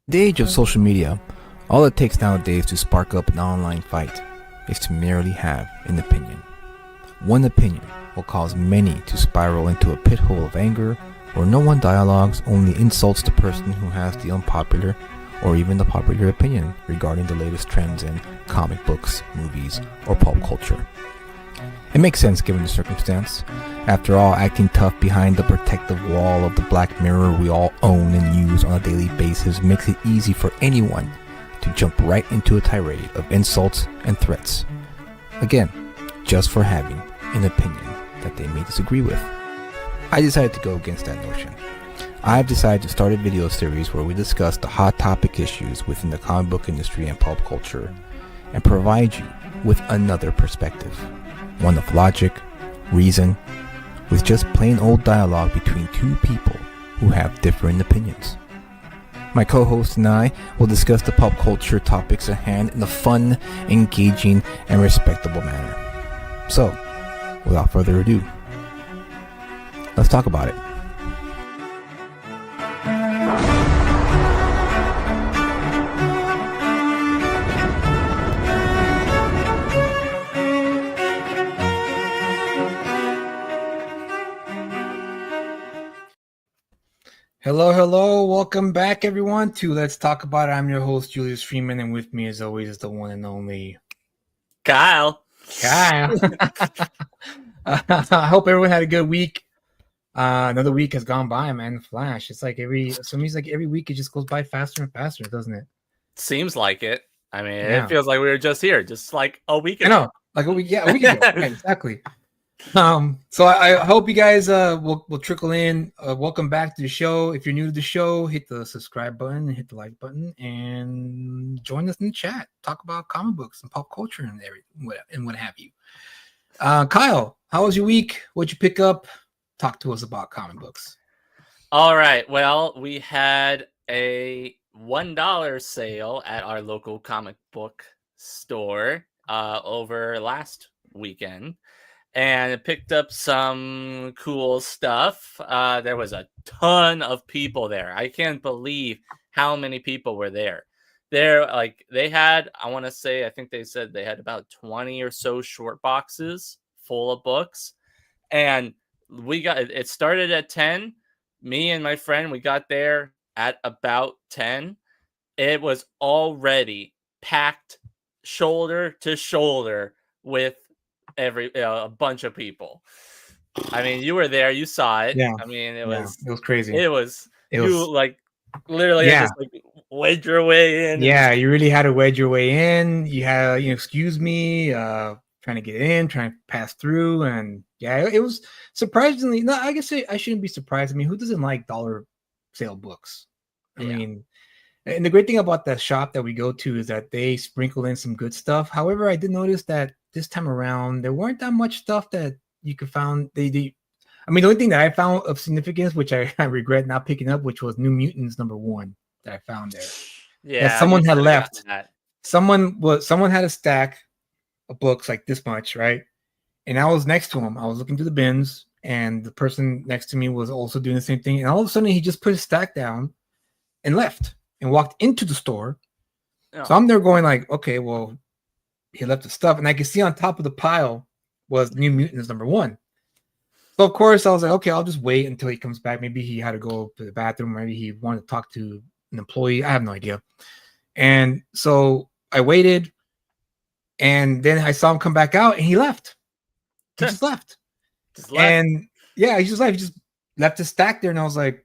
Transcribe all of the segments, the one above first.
The age of social media, all it takes nowadays to spark up an online fight is to merely have an opinion. One opinion will cause many to spiral into a pit hole of anger where no one dialogues, only insults the person who has the unpopular or even the popular opinion regarding the latest trends in comic books, movies, or pulp culture. It makes sense given the circumstance. After all, acting tough behind the protective wall of the black mirror we all own and use on a daily basis makes it easy for anyone to jump right into a tirade of insults and threats. Again, just for having an opinion that they may disagree with. I decided to go against that notion. I've decided to start a video series where we discuss the hot topic issues within the comic book industry and pulp culture and provide you with another perspective. One of logic, reason, with just plain old dialogue between two people who have different opinions. My co-host and I will discuss the pulp culture topics at hand in a fun, engaging, and respectable manner. So, without further ado, let's talk about it. Hello. Welcome back, everyone, to Let's Talk About It. I'm your host, Julius Freeman, and with me, as always, is the one and only Kyle. I hope everyone had a good week. Another week has gone by, man. Flash. It's like every week it just goes by faster and faster, doesn't it? Seems like it. I mean, It feels like we were just here, just like a week ago. I know, like a week ago. Yeah, exactly. So I hope you guys will trickle in. Welcome back to the show. If you're new to the show, hit the subscribe button, hit the like button, and join us in the chat. Talk about comic books and pop culture and what have you. Kyle, how was your week? What'd you pick up? Talk to us about comic books. All right. Well, we had a $1 sale at our local comic book store over last weekend. And it picked up some cool stuff. There was a ton of people there. I can't believe how many people were there. They had, I think they said they had about 20 or so short boxes full of books. And it started at 10. Me and my friend, we got there at about 10. It was already packed shoulder to shoulder with a bunch of people. I mean, you were there, you saw it. Yeah. I mean, it was crazy. It was literally just wedge your way in. Yeah, you really had to wedge your way in. You had, excuse me, trying to get in, trying to pass through, and yeah, it was surprisingly. No, I guess I shouldn't be surprised. I mean, who doesn't like dollar sale books? I mean, and the great thing about the shop that we go to is that they sprinkle in some good stuff. However, I did notice that this time around there weren't that much stuff that you could find. The only thing that I found of significance, which I regret not picking up, which was New Mutants #1 that I found there. Yeah, that someone had left. Someone had a stack of books like this much, right? And I was next to him. I was looking through the bins, and the person next to me was also doing the same thing. And all of a sudden, he just put his stack down and left and walked into the store. Oh. So I'm there going like, okay, well, he left the stuff, and I could see on top of the pile was New Mutants #1. So of course I was like, okay, I'll just wait until he comes back. Maybe he had to go to the bathroom. Maybe he wanted to talk to an employee. I have no idea. And so I waited, and then I saw him come back out, and he left. He just left. And yeah, he just left. He just left his stack there, and I was like,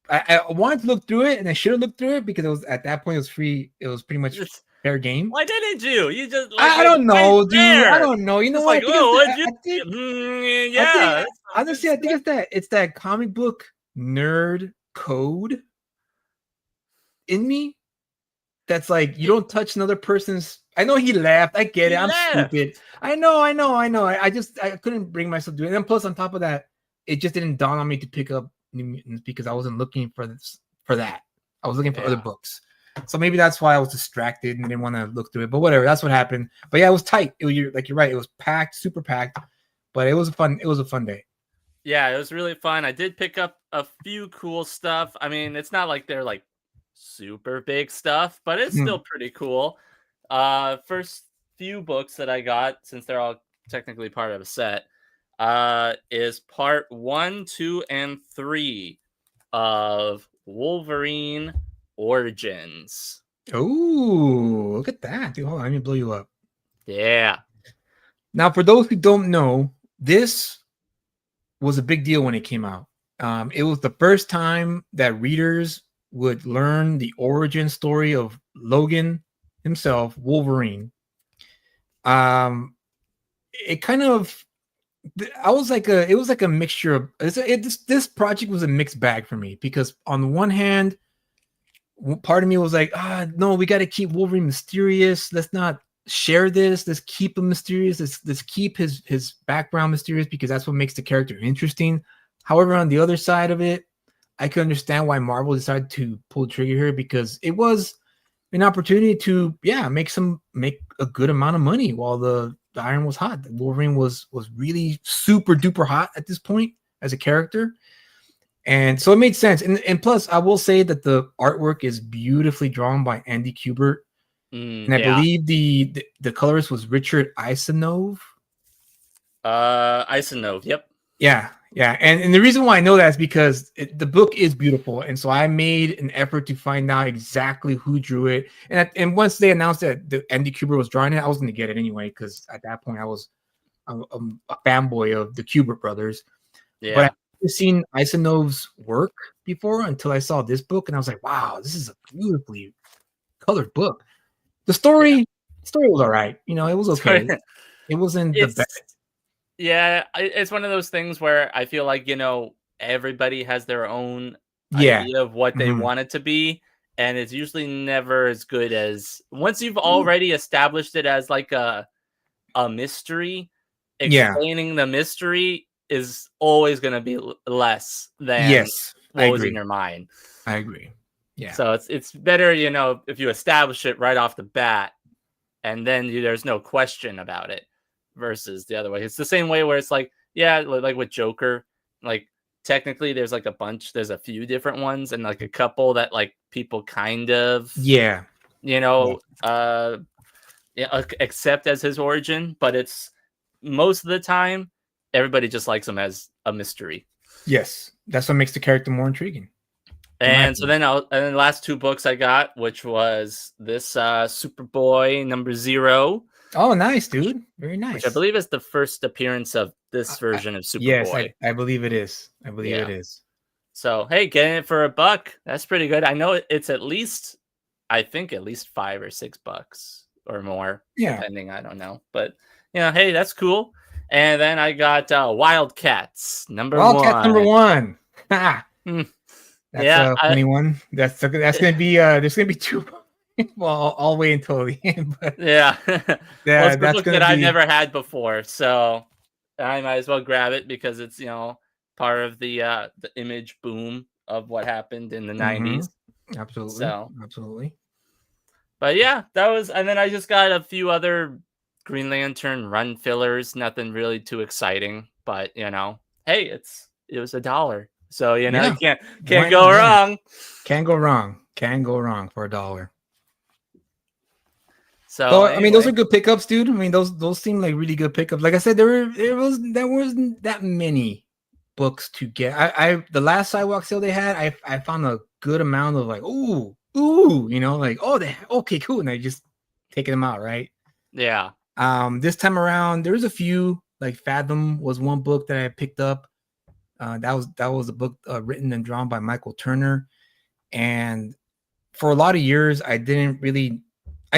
I wanted to look through it, and I should have looked through it because it was at that point it was free. It was pretty much fair game. Why didn't you? You just I don't know, dude. I don't know. You know what? Honestly, I think it's that comic book nerd code in me that's like, you don't touch another person's. I know he left. I get it. I'm stupid. I know. I couldn't bring myself to do it. And then plus on top of that, it just didn't dawn on me to pick up New Mutants because I wasn't looking for that. I was looking for other books. So maybe that's why I was distracted and didn't want to look through it. But whatever, that's what happened. But yeah, it was tight. You're right. It was packed, super packed. But it was a fun day. Yeah, it was really fun. I did pick up a few cool stuff. I mean, it's not like they're like super big stuff, but it's still pretty cool. First few books that I got, since they're all technically part of a set, is part 1, 2, and 3 of Wolverine Origins. Oh, look at that, dude. Hold on, let me blow you up. Yeah. Now, for those who don't know, this was a big deal when it came out. It was the first time that readers would learn the origin story of Logan himself, Wolverine. It kind of, I was like it was like a mixture of this project was a mixed bag for me, because on the one hand, part of me was like, no, we got to keep Wolverine mysterious. Let's not share this. Let's keep him mysterious. Let's keep his background mysterious, because that's what makes the character interesting. However, on the other side of it, I could understand why Marvel decided to pull the trigger here, because it was an opportunity to make a good amount of money while the iron was hot. Wolverine was really super duper hot at this point as a character. And so it made sense. And plus, I will say that the artwork is beautifully drawn by Andy Kubert. And I believe the colorist was Richard Isanove. Isanove, yep. Yeah. And the reason why I know that is because the book is beautiful. And so I made an effort to find out exactly who drew it. And once they announced that Andy Kubert was drawing it, I was going to get it anyway, because at that point I was a fanboy of the Kubert brothers. Yeah. But I've seen Isanove's work before until I saw this book, and I was like, wow, this is a beautifully colored book. The story was all right. You know, it was okay. It wasn't the best. Yeah, it's one of those things where I feel like, everybody has their own idea of what they want it to be, and it's usually never as good as once you've already established it as like a mystery. Explaining the mystery is always going to be less than what was in your mind. I agree. Yeah. So it's better, if you establish it right off the bat, and then there's no question about it, versus the other way. It's the same way where it's like, like with Joker, like technically there's like there's a few different ones, and like a couple that like people kind of accept as his origin, but it's most of the time everybody just likes him as a mystery. Yes, that's what makes the character more intriguing. And so then the last two books I got, which was this Superboy #0. Oh, nice, dude. Very nice. Which I believe is the first appearance of this version of Superboy. Yes, I believe it is. It is. So, hey, getting it for $1, that's pretty good. I know it's at least $5 or $6 or more, depending. I don't know. But, hey, that's cool. And then I got Wildcats #1. Wildcats #1. That's a funny one. That's gonna be there's gonna be two. Well, I'll wait until the end. But well, it's a book that I've never had before, so I might as well grab it, because it's part of the image boom of what happened in the 90s. Absolutely. So absolutely. But yeah, that was, and then I just got a few other Green Lantern run fillers. Nothing really too exciting, but hey, it was $1. So you can't go wrong. Can't go wrong. Can't go wrong for $1. So anyway. I mean, those are good pickups, dude. I mean, those seem like really good pickups. Like I said, there wasn't that many books to get. The last Sidewalk sale they had, I found a good amount of like, ooh, like, okay, cool, and I just taking them out, right? Yeah. This time around, there's a few. Like Fathom was one book that I picked up. That was a book written and drawn by Michael Turner, and for a lot of years, I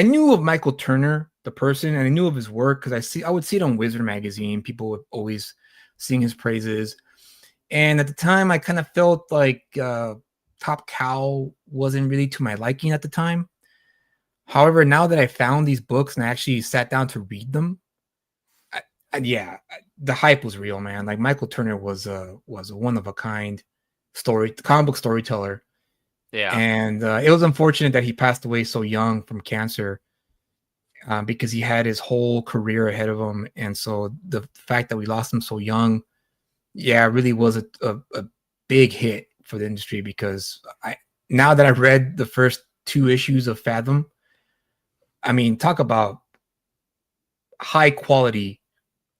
knew of Michael Turner, the person, and I knew of his work because I would see it on Wizard magazine. People would always sing his praises, and at the time, I kind of felt like Top Cow wasn't really to my liking at the time. However, now that I found these books and I actually sat down to read them, the hype was real, man. Like Michael Turner was a one of a kind comic book storyteller. Yeah. And it was unfortunate that he passed away so young from cancer, because he had his whole career ahead of him. And so the fact that we lost him so young, really was a big hit for the industry, because now that I've read the first 2 issues of Fathom, I mean, talk about high quality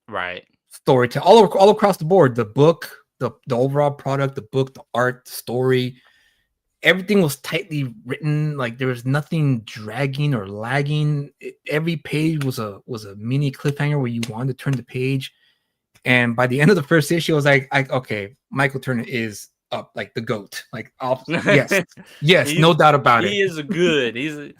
Right. storytelling all across the board. The book, the overall product, the book, the art, the story, everything was tightly written. Like there was nothing dragging or lagging. Every page was a mini cliffhanger where you wanted to turn the page. And by the end of the first issue, I was like, okay, Michael Turner is up, like the goat. Like, yes, yes, He's no doubt about it. he is good.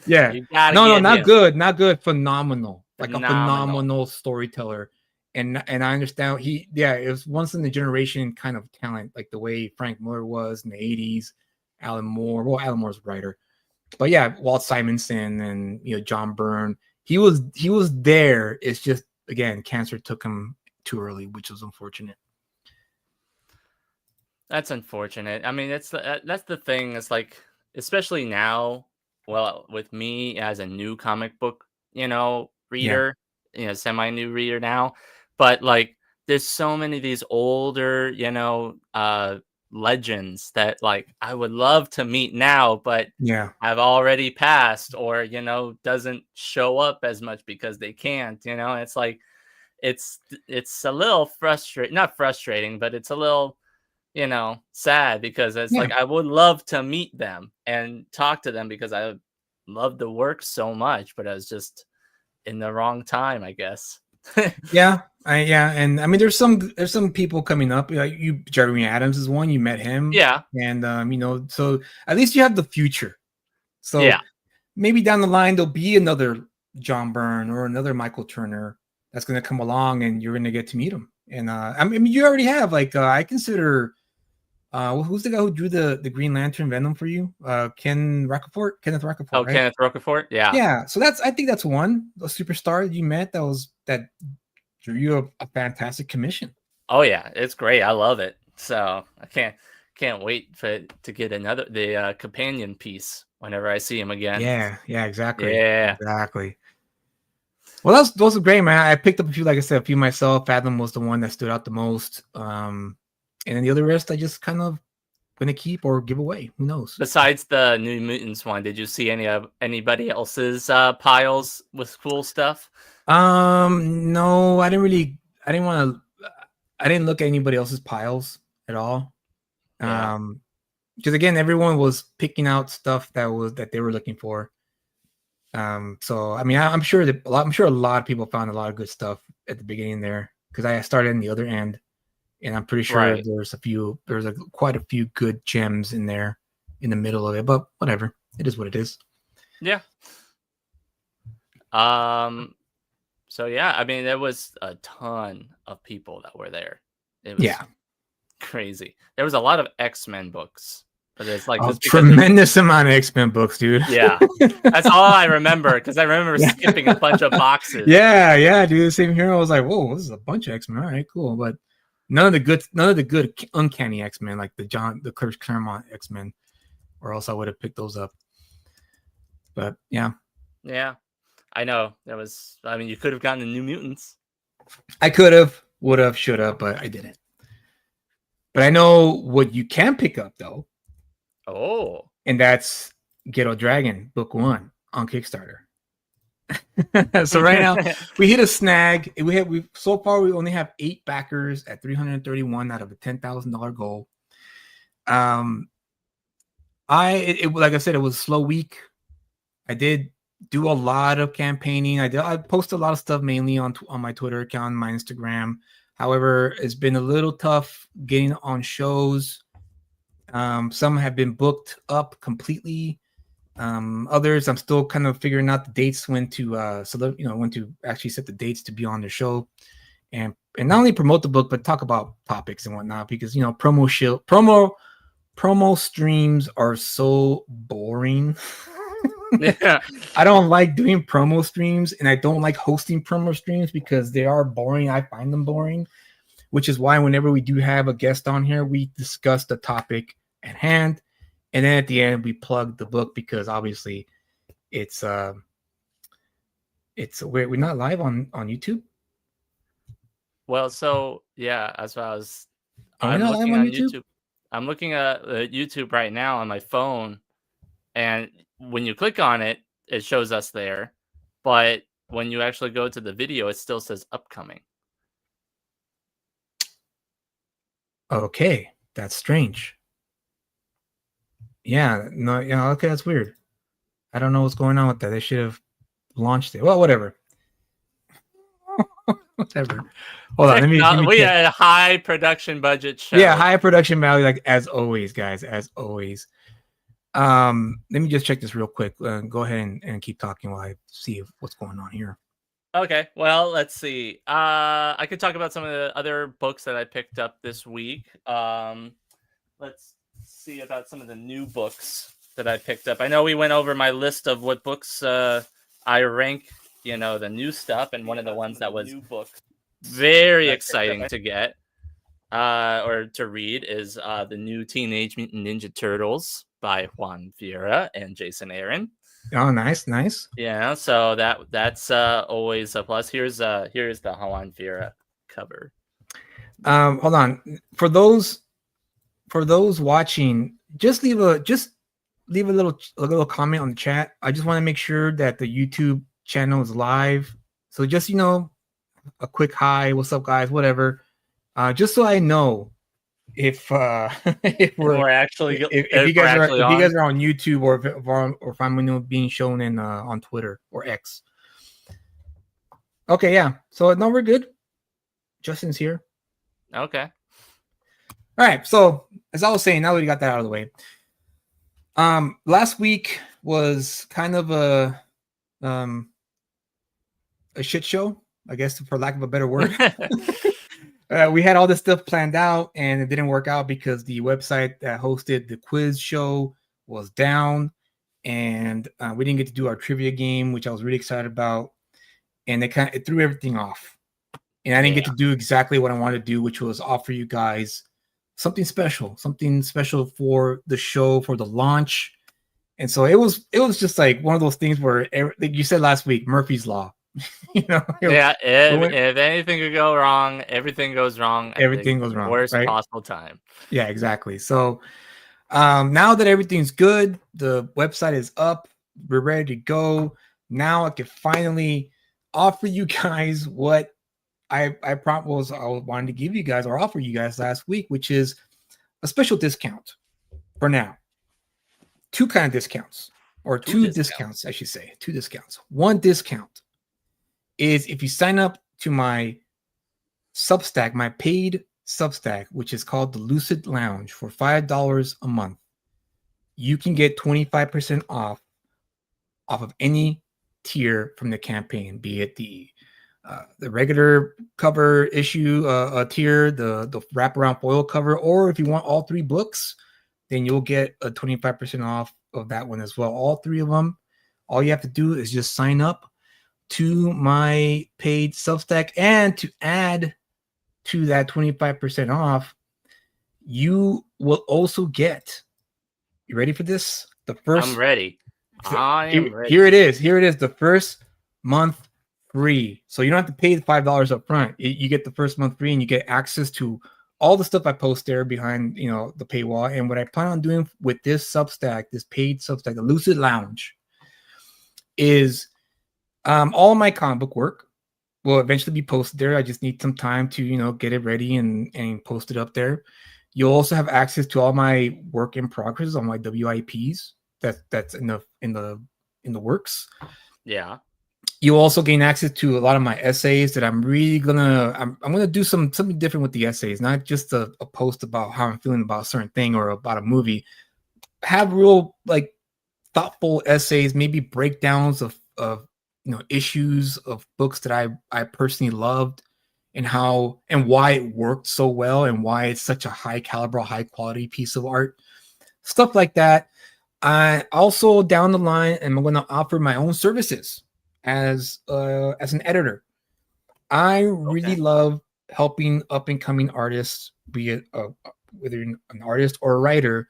Yeah, You gotta no, get not him. good, not good, phenomenal, like a Phenomenal. phenomenal storyteller. And I understand yeah, it was once in the generation kind of talent, like the way Frank Miller was in the '80s. Alan Moore, well, Alan Moore's a writer, but yeah, Walt Simonson and John Byrne. He was there. It's just again, cancer took him too early, which was unfortunate. That's unfortunate. I mean, that's the thing. It's like, especially now, well, with me as a new comic book, Yeah, reader, semi new reader now, but like, there's so many of these older, legends that like I would love to meet now, but yeah, have already passed, or doesn't show up as much because they can't. It's like it's a little frustrating, not frustrating, but it's a little sad, because it's yeah. like I would love to meet them and talk to them because I love the work so much, but I was just in the wrong time, I guess. Yeah, and I mean, there's some people coming up. Like Jeremy Adams is one. You met him, Yeah, and so at least you have the future. yeah. So maybe down the line there'll be another John Byrne or another Michael Turner that's going to come along, and you're going to get to meet him. And I mean, you already have. Like I consider, who's the guy who drew the Green Lantern Venom for you? Kenneth Rocafort, Oh, right? Kenneth Rocafort. Yeah. Yeah. So I think that's a superstar that you met that drew you a fantastic commission. Oh yeah, it's great. I love it. So I can't wait to get another the companion piece whenever I see him again. Yeah, exactly, Yeah. exactly. Well, those are great, man. I picked up a few, like I said, a few myself. Fathom was the one that stood out the most. And then the other rest, I just kind of gonna keep or give away. Who knows? Besides the New Mutants one, did you see any of anybody else's piles with cool stuff? No, I didn't want to. I didn't look at anybody else's piles at all. Yeah. Because again, everyone was picking out stuff that they were looking for. So I mean, I'm sure I'm sure a lot of people found a lot of good stuff at the beginning there because I started in the other end, and I'm pretty sure Right. there's quite a few good gems in there in the middle of it. But whatever, it is what it is. Yeah. Um. So yeah, I mean, there was a ton of people that were there. It was Yeah, crazy. There was a lot of X-Men books, but it's like a just because there's tremendous amount of X-Men books, dude. yeah. That's all I remember, because I remember Yeah. skipping a bunch of boxes. Yeah, dude. Same here. I was like, whoa, this is a bunch of X-Men. All right, cool. But none of the good uncanny X-Men, like the Chris Claremont X-Men, or else I would have picked those up. But yeah, Yeah. I know. I mean, you could have gotten the New Mutants. I could have, would have, should have, but I didn't. But I know what you can pick up though, Oh. and that's Ghetto Dragon Book 1 on Kickstarter. So right now we hit a snag. We so far we only have 8 backers at 331 out of a $10,000 goal. Like I said, it was a slow week. I did do a lot of campaigning. I post a lot of stuff mainly on my Twitter account, my Instagram. However, it's been a little tough getting on shows. Some have been booked up completely. Others, I'm still kind of figuring out the dates when to when to actually set the dates to be on the show, and not only promote the book but talk about topics and whatnot, because promo streams are so boring. Yeah. I don't like doing promo streams, and I don't like hosting promo streams because they are boring. I find them boring, which is why whenever we do have a guest on here, we discuss the topic at hand, and then at the end we plug the book, because obviously it's we're not live on YouTube. Well, so yeah, as far as Are we I'm not live looking on on YouTube? YouTube. I'm looking at YouTube right now on my phone, And when you click on it, it shows us there. But when you actually go to the video, it still says upcoming. Okay, that's strange. Yeah, no, yeah, okay, that's weird. I don't know what's going on with that. They should have launched it. Well, whatever. Whatever. Hold on, let me We check. had a high production budget show. Yeah, high production value, like as always, guys, as always. Let me just check this real quick. Go ahead and keep talking while I see what's going on here. Okay, well, let's see. I could talk about some of the other books that I picked up this week. Let's see about some of the new books that I picked up. I know we went over my list of what books I rank, the new stuff, and one of the ones that was new books very exciting to get or to read is the new Teenage Mutant Ninja Turtles by Juan Vieira and Jason Aaron. Oh, nice. Yeah, so that's always a plus. Here's the Juan Vieira cover. Hold on. For those watching, just leave a little comment on the chat. I just want to make sure that the YouTube channel is live. So just a quick hi, what's up, guys, whatever. Just so I know if we're actually if you guys are on YouTube or if I'm being shown in on Twitter or X. Okay, yeah. So no, we're good. Justin's here. Okay. All right. So as I was saying, now that we got that out of the way, last week was kind of a shit show, I guess, for lack of a better word. We had all this stuff planned out, and it didn't work out because the website that hosted the quiz show was down, and we didn't get to do our trivia game, which I was really excited about, and it threw everything off. And I didn't get to do exactly what I wanted to do, which was offer you guys something special for the show, for the launch. And so it was just like one of those things where, like you said last week, Murphy's Law. If anything could go wrong, everything goes wrong. Everything goes wrong. Worst right? possible time. Yeah, exactly. So now that everything's good, the website is up, we're ready to go. Now I can finally offer you guys what I wanted to give you guys or offer you guys last week, which is a special discount for now. Two kind of discounts, or two discounts, I should say. Two discounts. One discount is if you sign up to my Substack, my paid Substack, which is called the Lucid Lounge, for $5 a month. You can get 25% off of any tier from the campaign, be it the regular cover issue tier, the wraparound foil cover, or if you want all three books, then you'll get a 25% off of that one as well. All three of them. All you have to do is just sign up to my paid Substack, and to add to that 25% off, you will also get, you ready for this? I'm ready. Here it is. The first month free. So you don't have to pay the $5 up front. You get the first month free, and you get access to all the stuff I post there behind, the paywall. And what I plan on doing with this Substack, this paid Substack, the Lucid Lounge, is all my comic book work will eventually be posted there. I just need some time to, get it ready and post it up there. You'll also have access to all my work in progress on my WIPs that's in the works. Yeah. You also gain access to a lot of my essays that I'm really I'm gonna do something different with the essays, not just a post about how I'm feeling about a certain thing or about a movie. Have real thoughtful essays, maybe breakdowns of issues of books that I personally loved, and why it worked so well, and why it's such a high caliber, high quality piece of art, stuff like that. I also, down the line, am going to offer my own services as an editor. I really love helping up and coming artists, be it whether you're an artist or a writer,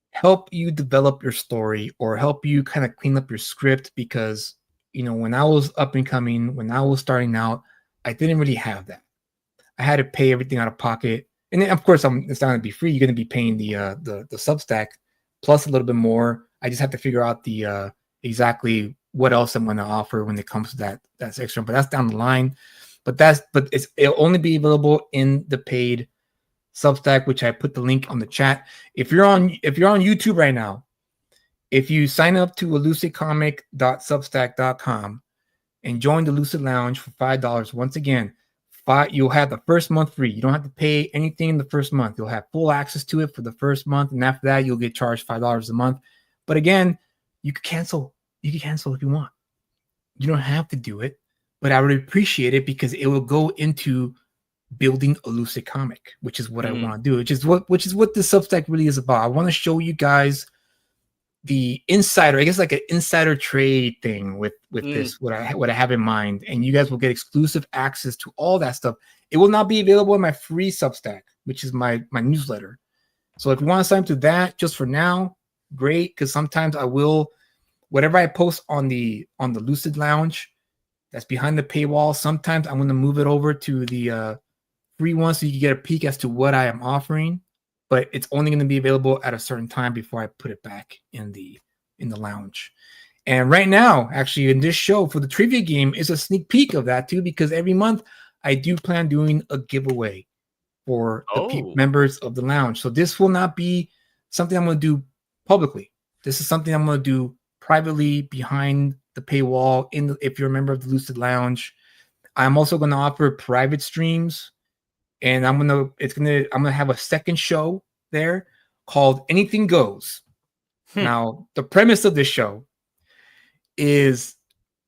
help you develop your story or help you kind of clean up your script, because when I was up and coming, when I was starting out, I didn't really have that. I had to pay everything out of pocket, and then, of course, it's not going to be free. You're going to be paying the Substack plus a little bit more. I just have to figure out the exactly what else I'm going to offer when it comes to that's extra. But that's down the line. But it'll only be available in the paid Substack, which I put the link on the chat. If you're on YouTube right now, if you sign up to elucidcomic.substack.com and join the Lucid Lounge for $5, once again, you'll have the first month free. You don't have to pay anything in the first month. You'll have full access to it for the first month, and after that, you'll get charged $5 a month. But again, you can cancel. You can cancel if you want. You don't have to do it, but I would appreciate it because it will go into building a Lucid comic, which is what I want to do. Which is what this Substack really is about. I want to show you guys the insider, I guess like an insider trade thing with this, what I have in mind, and you guys will get exclusive access to all that stuff. It will not be available in my free Substack, which is my newsletter. So if you want to sign up to that just for now, great, because sometimes I will, whatever I post on the Lucid Lounge that's behind the paywall, sometimes I'm going to move it over to the free one so you can get a peek as to what I am offering. But it's only going to be available at a certain time before I put it back in the lounge. And right now, actually, in this show for the trivia game is a sneak peek of that too, because every month I do plan doing a giveaway for the members of the lounge. So this will not be something I'm going to do publicly. This is something I'm going to do privately behind the paywall. If you're a member of the Lucid Lounge, I'm also going to offer private streams. And I'm gonna have a second show there called Anything Goes. Now, the premise of this show is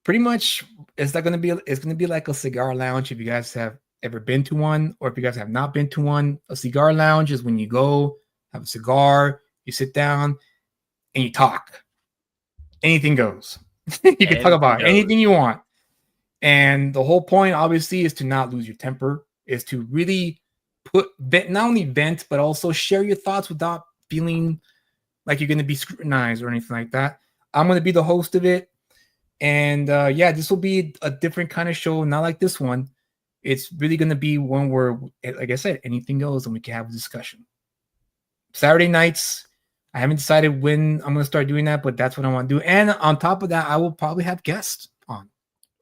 pretty much it's gonna be like a cigar lounge. If you guys have ever been to one, or if you guys have not been to one, a cigar lounge is when you go have a cigar, you sit down, and you talk. Anything goes. You can talk about anything you want. And the whole point, obviously, is to not lose your temper. Is to really not only vent, but also share your thoughts without feeling like you're going to be scrutinized or anything like that. I'm going to be the host of it. And this will be a different kind of show, not like this one. It's really going to be one where, like I said, anything goes and we can have a discussion. Saturday nights, I haven't decided when I'm going to start doing that, but that's what I want to do. And on top of that, I will probably have guests on.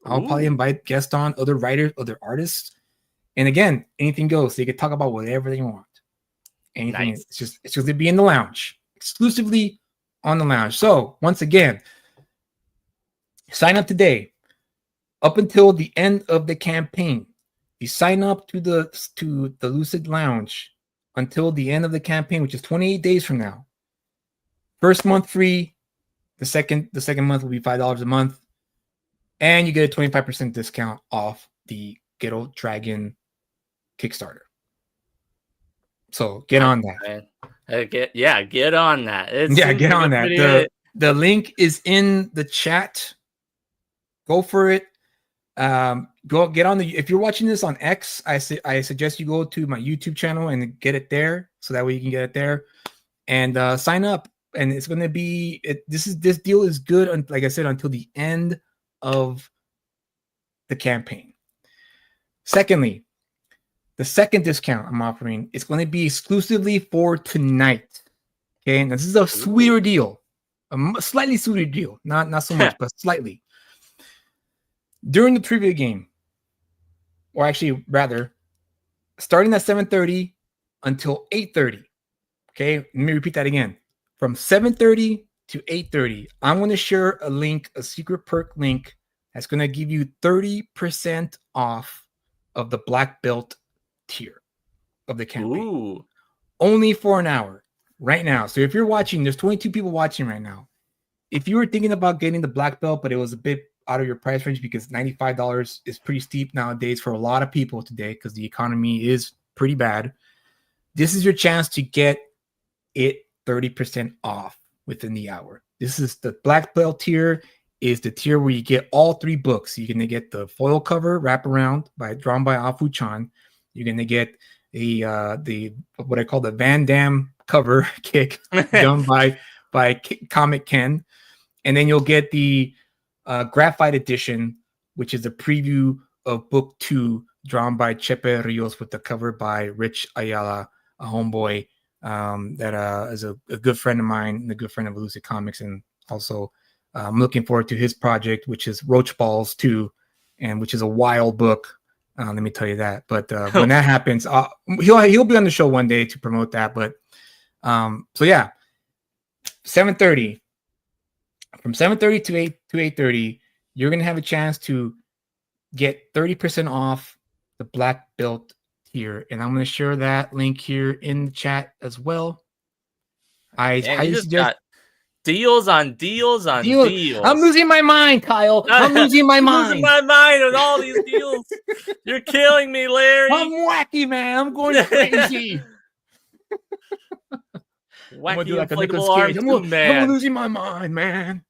I'll probably invite guests on, other writers, other artists. And again, anything goes. So you can talk about whatever they want. Anything. Nice. It's just going to be in the lounge, exclusively on the lounge. So once again, sign up today. Up until the end of the campaign, you sign up to the Lucid Lounge until the end of the campaign, which is 28 days from now. First month free. The second month will be $5 a month, and you get a 25% discount off the Ghetto Dragon Kickstarter. So get on that. Get on that. Get on that. The link is in the chat. Go for it. Go get on if you're watching this on X, I suggest you go to my YouTube channel and get it there, so that way you can get it there and sign up. And it's going to be this deal is good, like I said, until the end of the campaign. Secondly, the second discount I'm offering is going to be exclusively for tonight. Okay, and this is a sweeter deal, a slightly sweeter deal, not so much, but slightly. During the trivia game, or actually rather, starting at 7:30 until 8:30. Okay, let me repeat that again. From 7:30 to 8:30, I'm going to share a link, a secret perk link that's going to give you 30% off of the black belt tier of the campaign. Only for an hour right now. So if you're watching, there's 22 people watching right now. If you were thinking about getting the black belt, but it was a bit out of your price range because $95 is pretty steep nowadays for a lot of people today because the economy is pretty bad, this is your chance to get it 30% off within the hour. This is the black belt tier, is the tier where you get all 3 books. You're going to get the foil cover wraparound drawn by Afu Chan. You're going to get the what I call the Van Damme cover kick done by Comic Ken. And then you'll get the graphite edition, which is a preview of book 2 drawn by Chepe Rios with the cover by Rich Ayala, a homeboy that is a good friend of mine and a good friend of Lucid Comics, and also I'm looking forward to his project, which is Roach Balls 2, and which is a wild book. Let me tell you that. But when that happens, he'll be on the show one day to promote that. But so yeah, 7:30. From 7:30 to 8:30, you're gonna have a chance to get 30% off the black belt tier, and I'm gonna share that link here in the chat as well. I Man, you highly just suggest got deals on deals on deal. deals. I'm losing my mind, Kyle. I'm losing my I'm mind. losing my mind with all these deals. You're killing me, Larry. I'm wacky, man. I'm going crazy. I'm gonna do Wacky like a Nicolas inflatable Cage. arm I'm too, man. losing my mind, man.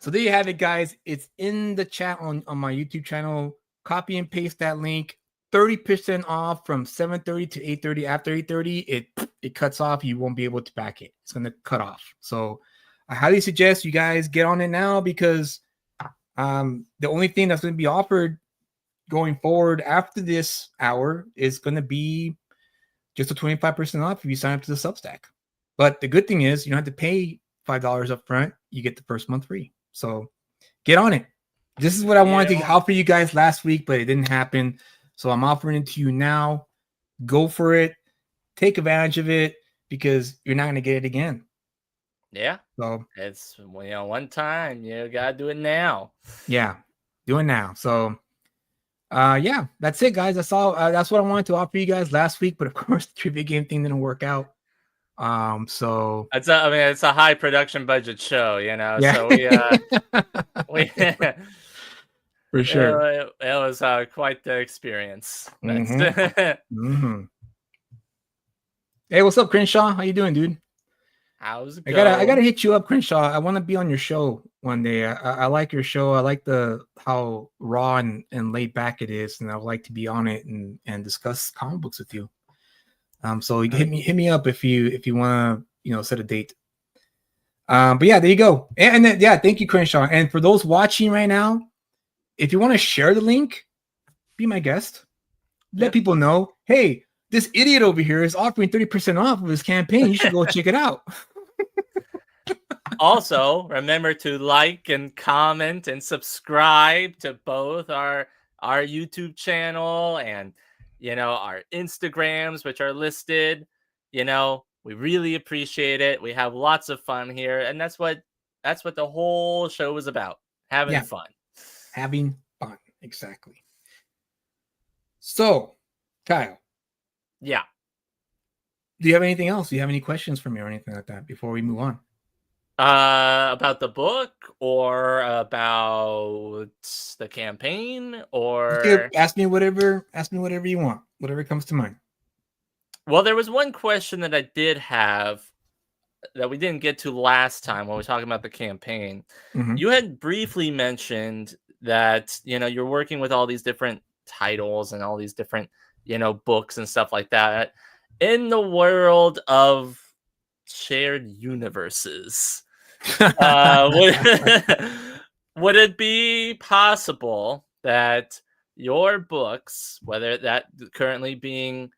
So there you have it, guys. It's in the chat on my YouTube channel. Copy and paste that link. 30% off from 7:30 to 8:30. After 8:30, it cuts off. You won't be able to back it. It's gonna cut off. So I highly suggest you guys get on it now, because the only thing that's going to be offered going forward after this hour is going to be just a 25% off if you sign up to the Substack. But the good thing is you don't have to pay $5 up front. You get the first month free. So get on it. This is what I wanted to offer you guys last week, but it didn't happen. So I'm offering it to you now. Go for it. Take advantage of it, because you're not going to get it again. Yeah. So it's one time. You gotta do it now. Yeah, do it now. So yeah, that's it, guys. That's all. That's what I wanted to offer you guys last week, but of course the trivia game thing didn't work out. So it's a high production budget show, yeah. So we For sure. it was quite the experience. Mm-hmm. Hey, what's up, Crenshaw? How you doing, dude? How's it going? I gotta hit you up, Crenshaw. I want to be on your show one day. I like your show. I like how raw and laid back it is, and I would like to be on it and discuss comic books with you. So you hit me up if you want to set a date. But yeah, there you go. And then, yeah, thank you, Crenshaw. And for those watching right now, if you want to share the link, be my guest. Let people know, hey, this idiot over here is offering 30% off of his campaign. You should go check it out. Also, remember to like and comment and subscribe to both our YouTube channel and our Instagrams, which are listed. We really appreciate it. We have lots of fun here, and that's what the whole show is about. Having fun. Having fun. Exactly. So, Kyle. Yeah. Do you have anything else? Do you have any questions for me or anything like that before we move on? About the book, or about the campaign, or ask me whatever you want, whatever comes to mind. Well, there was one question that I did have that we didn't get to last time when we were talking about the campaign. Mm-hmm. You had briefly mentioned that you're working with all these different titles and all these different books and stuff like that in the world of shared universes. Would it be possible that your books, whether that currently being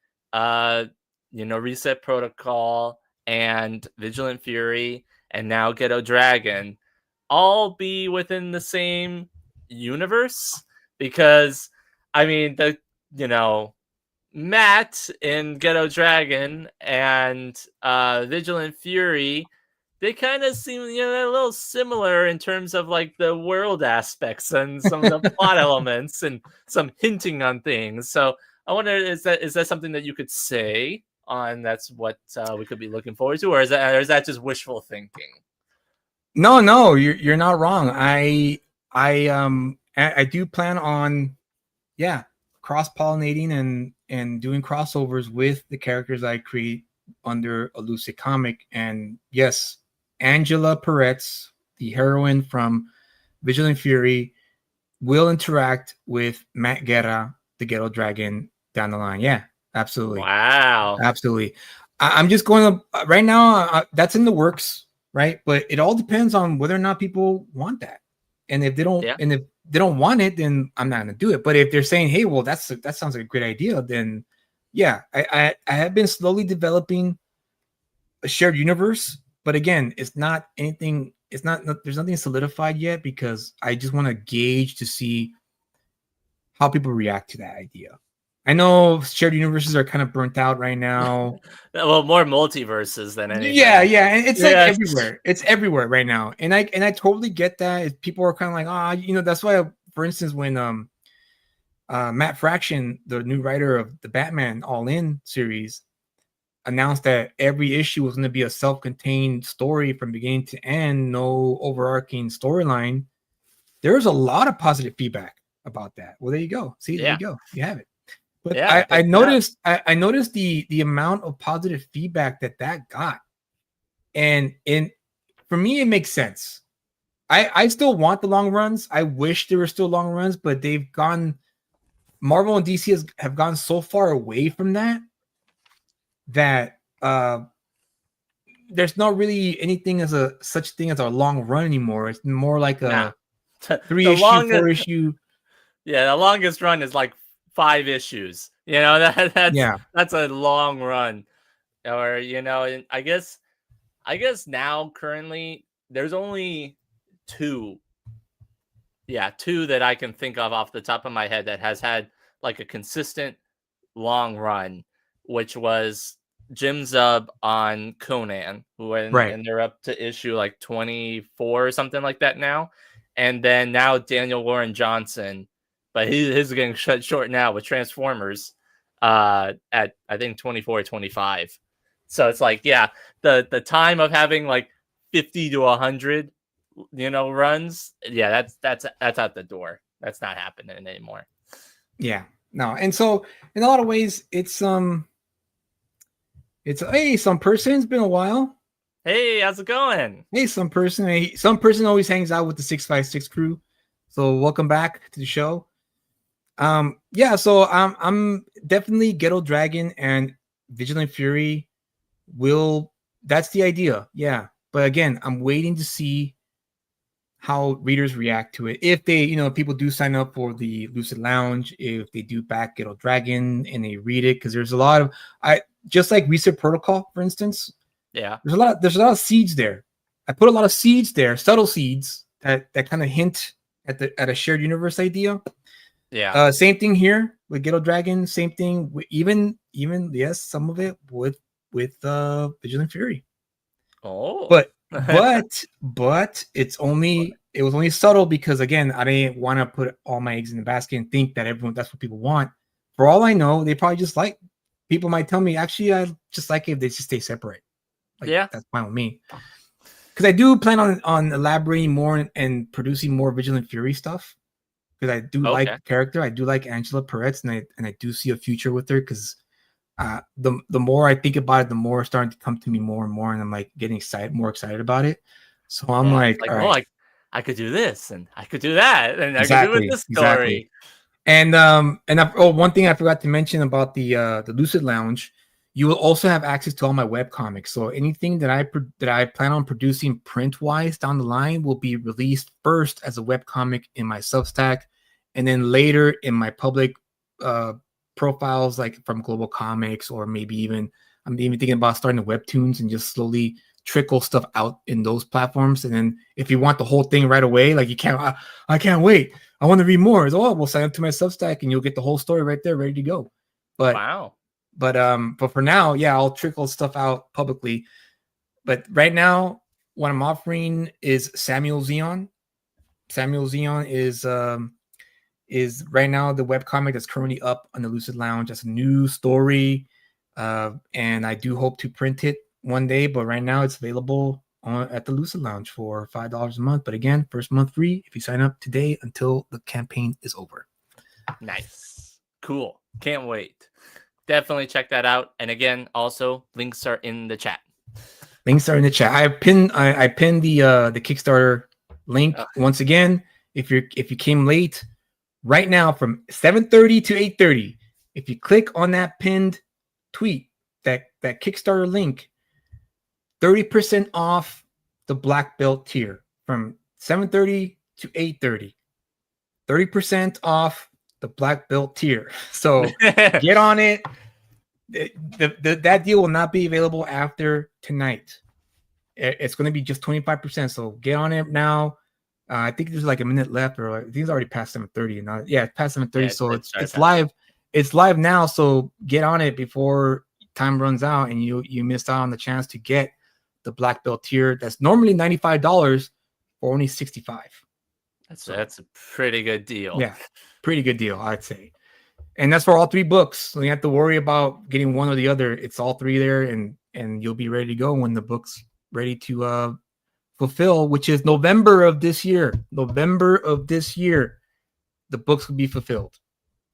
Reset Protocol and Vigilant Fury and now Ghetto Dragon, all be within the same universe? Because Matt in Ghetto Dragon and Vigilant Fury, they kind of seem a little similar in terms of like the world aspects and some of the plot elements and some hinting on things. So I wonder, is that something that you could say on that's what we could be looking forward to, or is that just wishful thinking? No, you're not wrong. I do plan on cross-pollinating and doing crossovers with the characters I create under a Lucid comic. And yes, Angela Peretz, the heroine from Vigilant Fury, will interact with Matt Guerra, the Ghetto Dragon, down the line. Yeah, absolutely. Wow. Absolutely. I'm just going to, right now, that's in the works, right? But it all depends on whether or not people want that. And if they don't, and if they don't want it, then I'm not going to do it. But if they're saying, hey, well, that sounds like a great idea, then yeah, I have been slowly developing a shared universe, but again, it's not anything. It's not. There's nothing solidified yet because I just want to gauge to see how people react to that idea. I know shared universes are kind of burnt out right now. Well, more multiverses than Yeah, anything. yeah, and it's like Yes. everywhere. It's everywhere right now, and I totally get that. If people are kind of like, that's why. For instance, when Matt Fraction, the new writer of the Batman All In series, announced that every issue was going to be a self-contained story from beginning to end, no overarching storyline. There was a lot of positive feedback about that. Well, there you go. See, there you Yeah. go. You have it. But Yeah. I Pick it up. noticed I noticed the amount of positive feedback that got, and for me it makes sense. I still want the long runs. I wish there were still long runs, but they've gone. Marvel and DC have gone so far away from that there's not really anything as a such thing as a long run anymore. It's more like Nah. a three The issue, longest, 4 issue. yeah, the longest run is like 5 issues. That's Yeah, that's a long run. Or and I guess now currently there's only two, yeah, two that I can think of off the top of my head that has had like a consistent long run, which was Jim Zub on Conan, right. and they're up to issue like 24 or something like that now. And then now Daniel Warren Johnson, but his is getting shut short now with Transformers at I think 24 or 25. So it's like, yeah, the time of having like 50 to 100 runs, yeah, that's out the door. That's not happening anymore. Yeah, no, and so in a lot of ways, it's hey, some person. It's been a while. Hey, how's it going? Hey, some person. Hey, some person always hangs out with the 656 crew. So welcome back to the show. Yeah, so I'm definitely Ghetto Dragon and Vigilant Fury will. That's the idea. Yeah, but again, I'm waiting to see how readers react to it. If they, people do sign up for the Lucid Lounge, if they do back Ghetto Dragon and they read it, because there's a lot of I just like Reset Protocol, for instance. Yeah. There's a lot of seeds there. I put a lot of seeds there, subtle seeds that kind of hint at a shared universe idea. Yeah. Same thing here with Ghetto Dragon. Same thing with even yes, some of it with Vigilant Fury. Oh. But it was only subtle because again, I didn't want to put all my eggs in the basket and think that that's what people want. For all I know, they probably just like people might tell me, actually, I just like it if they just stay separate. Like Yeah. that's fine with me. Because I do plan on elaborating more and producing more Vigilant Fury stuff. Because I do like Okay. the character. I do like Angela Perez, and I do see a future with her because the more I think about it, the more it's starting to come to me more and more, and I'm like getting more excited about it. So I'm Yeah. like, It's like, all oh, right, I could do this and I could do that and I could do it with exactly, this exactly. story. One thing I forgot to mention about the Lucid Lounge, you will also have access to all my web comics. So anything that I plan on producing print wise down the line will be released first as a web comic in my Substack, and then later in my public profiles like from Global Comics, or maybe even I'm even thinking about starting the webtoons and just slowly trickle stuff out in those platforms. And then if you want the whole thing right away, like I can't wait. I want to read more. We'll sign up to my Substack and you'll get the whole story right there, ready to go. But Wow. but for now, yeah, I'll trickle stuff out publicly. But right now, what I'm offering is Samuel Zeon. Samuel Zeon is right now the webcomic that's currently up on the Lucid Lounge. That's a new story. And I do hope to print it one day, but right now it's available at the Lucid Lounge for $5 a month. But again, first month free if you sign up today until the campaign is over. Nice. Cool. Can't wait. Definitely check that out. And again, also links are in the chat. Links are in the chat. I pinned the Kickstarter link once again. If you came late, right now from 7:30 to 8:30, if you click on that pinned tweet, that Kickstarter link, 30% off the black belt tier from 7:30 to 8:30. 30% off the black belt tier. So get on it. That deal will not be available after tonight. It's going to be just 25%. So get on it now. I think there's like a minute left, or I think it's already past 7:30. Yeah, it's past 7:30. Yeah, So it's it's live. It's live now. So get on it before time runs out, and you missed out on the chance to get the black belt tier that's normally $95 for only $65. That's a pretty good deal. Yeah, pretty good deal, I'd say. And that's for all three books. So you have to worry about getting one or the other. It's all three there, and you'll be ready to go when the book's ready to fulfill, which is November of this year. November of this year, the books will be fulfilled.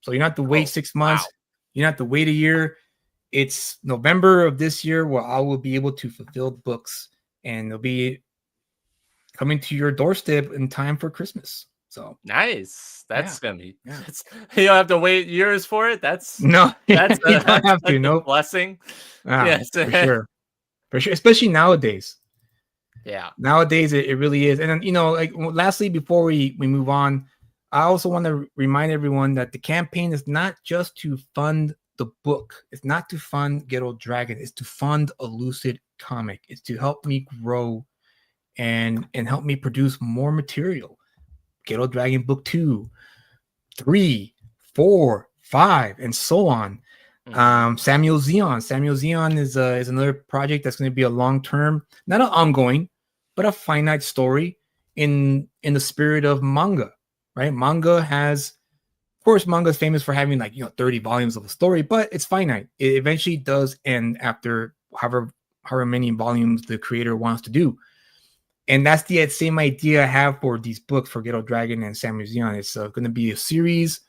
So you don't have to wait 6 months. Wow. You don't have to wait a year. It's November of this year where I will be able to fulfill the books, and they'll be coming to your doorstep in time for Christmas. So nice. That's gonna be. Yeah. You don't have to wait years for it. That's you don't have to. No blessing. Yes, for sure, for sure. Especially nowadays. Yeah. Nowadays, it really is. And then, like, lastly, before we move on, I also want to remind everyone that the campaign is not just to fund the book. It's not to fund Ghetto Dragon. It's to fund a Lucid comic. It's to help me grow and help me produce more material. Ghetto Dragon book 2, 3, 4, 5, and so on. Mm-hmm. Samuel Zeon is another project that's going to be a long-term, not an ongoing, but a finite story in the spirit of manga, right? Manga is famous for having 30 volumes of a story, but it's finite. It eventually does end after however many volumes the creator wants to do. And that's the same idea I have for these books for Ghetto Dragon and Samuel Zeon. It's going to be a series,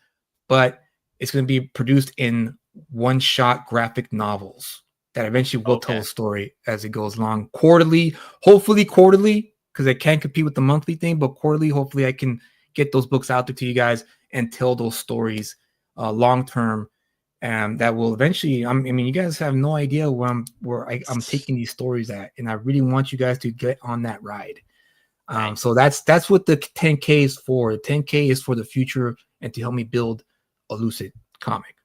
but it's going to be produced in one-shot graphic novels that eventually will tell a story as it goes along. Hopefully quarterly, because I can't compete with the monthly thing, but quarterly, hopefully I can get those books out there to you guys and tell those stories long-term. And that will eventually, you guys have no idea where I'm taking these stories at, and I really want you guys to get on that ride. Nice. So that's what the 10K is for. The 10K is for the future and to help me build a Lucid comic.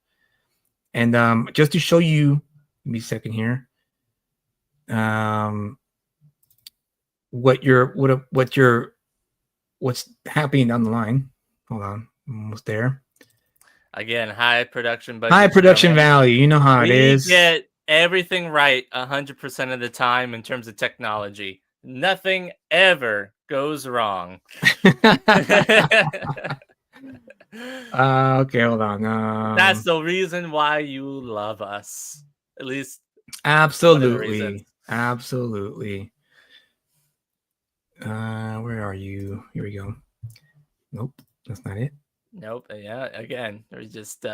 And just to show you, give me a second here. What's happening down the line? Hold on, I'm almost there. Again, high production budget. High production value. You know how it is. We get everything right 100% of the time in terms of technology. Nothing ever goes wrong. Okay, hold on. That's the reason why you love us. At least. Absolutely. Where are you? Here we go. Nope, that's not it. Nope. Yeah. Again, they're just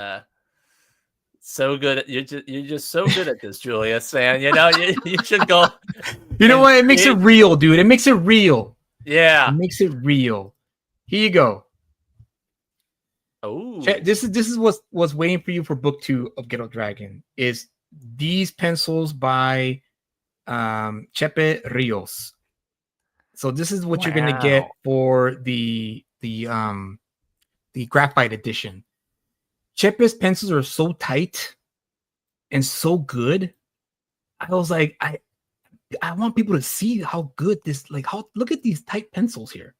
so good. You're just so good at this, Julius, man. You should go. You know what? It makes it real, dude. It makes it real. Yeah. It makes it real. Here you go. Oh. This is what's waiting for you for book 2 of Ghetto Dragon. Is these pencils by Chepe Rios. So this is what you're gonna get for the graphite edition. Chepe's pencils are so tight and so good. I was like, I want people to see how good this, look at these tight pencils here.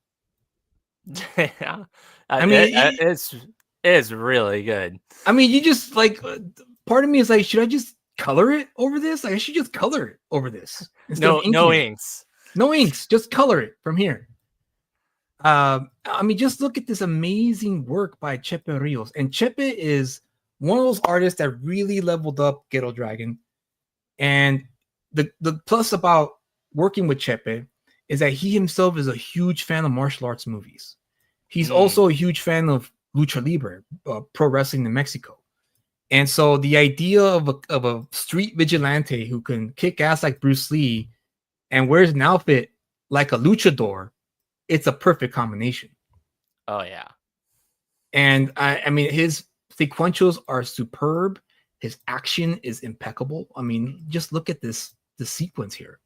Yeah, it's really good. You just part of me is like, should I just color it over this? I should just color it over this. No inks. No inks, just color it from here. Just look at this amazing work by Chepe Rios. And Chepe is one of those artists that really leveled up Ghetto Dragon. And the plus about working with Chepe is that he himself is a huge fan of martial arts movies. He's also a huge fan of Lucha Libre, pro wrestling in Mexico. And so the idea of a street vigilante who can kick ass like Bruce Lee and wears an outfit like a luchador, it's a perfect combination. Oh yeah. And his sequentials are superb. His action is impeccable. Just look at the sequence here.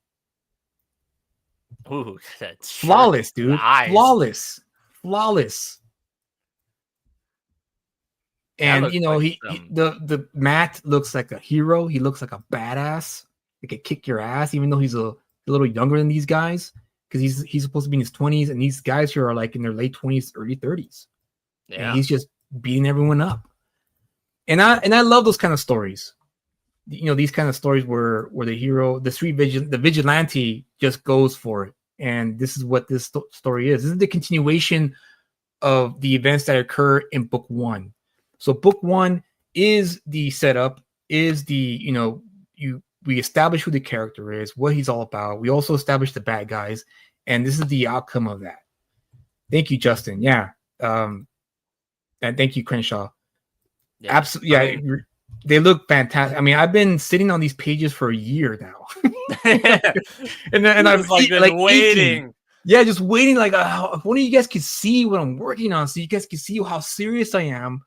Ooh, that's flawless, dude. Flawless. That And looks you know, like he the Matt looks like a hero. He looks like a badass. He could kick your ass, even though he's a little younger than these guys, because he's supposed to be in his 20s, and these guys here are like in their late 20s, early 30s, and yeah. he's just beating everyone up. And I love those kind of stories. You know, these kind of stories where the hero, the vigilante, just goes for it. And this is what this story is. This is the continuation of the events that occur in book one. So book one is the setup, is the, you know, we establish who the character is, what he's all about. We also establish the bad guys, and this is the outcome of that. Thank you, Justin. Yeah. And thank you, Crenshaw. Yeah. Absolutely. Yeah. I mean, they look fantastic. I mean, I've been sitting on these pages for a year now. and I've like been waiting. Aching. Yeah, just waiting. Like, if one of you guys could see what I'm working on, so you guys can see how serious I am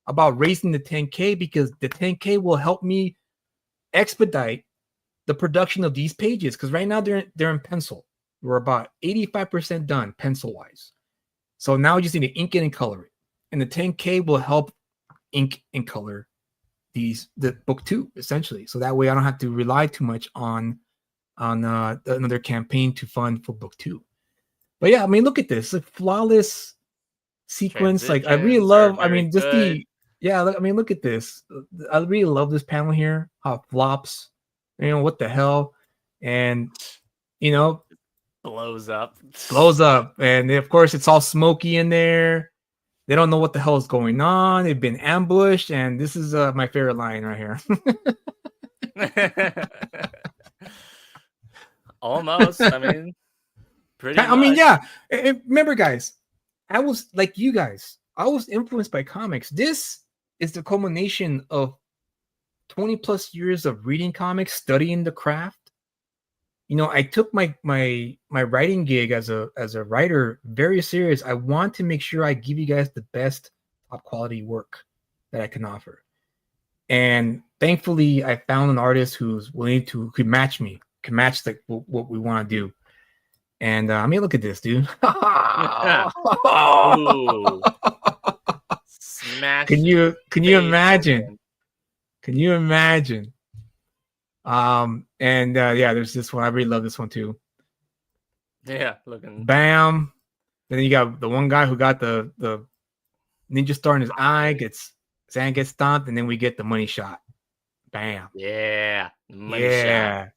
about raising the 10K, because the 10K will help me expedite the production of these pages. Because right now they're in pencil. We're about 85% done pencil wise. So now we just need to ink it and color it, and the 10K will help ink and color the book two, essentially. So that way I don't have to rely too much on another campaign to fund for book two. But yeah, I mean, look at this, like flawless sequence. Like I really love. I mean, just good. I mean, look at this. I really love this panel here. How it flops. You know what the hell, and you know, blows up, and of course it's all smoky in there. They don't know what the hell is going on. They've been ambushed, and this is my favorite line right here. Almost. I mean, pretty much. I mean, yeah. Remember, guys, I was like you guys. I was influenced by comics. This is the culmination of 20 plus years of reading comics, studying the craft. You know, I took my writing gig as a writer very serious. I want to make sure I give you guys the best top quality work that I can offer. And thankfully, I found an artist who's willing to could match me, can match like what we want to do. And I mean, look at this, dude. Smash. Can you imagine? Open. Can you imagine? And yeah, there's this one. I really love this one too. Yeah, looking. Bam. Then you got the one guy who got the ninja star in his eye, gets stomped, and then we get the money shot. Bam. Yeah. Shot.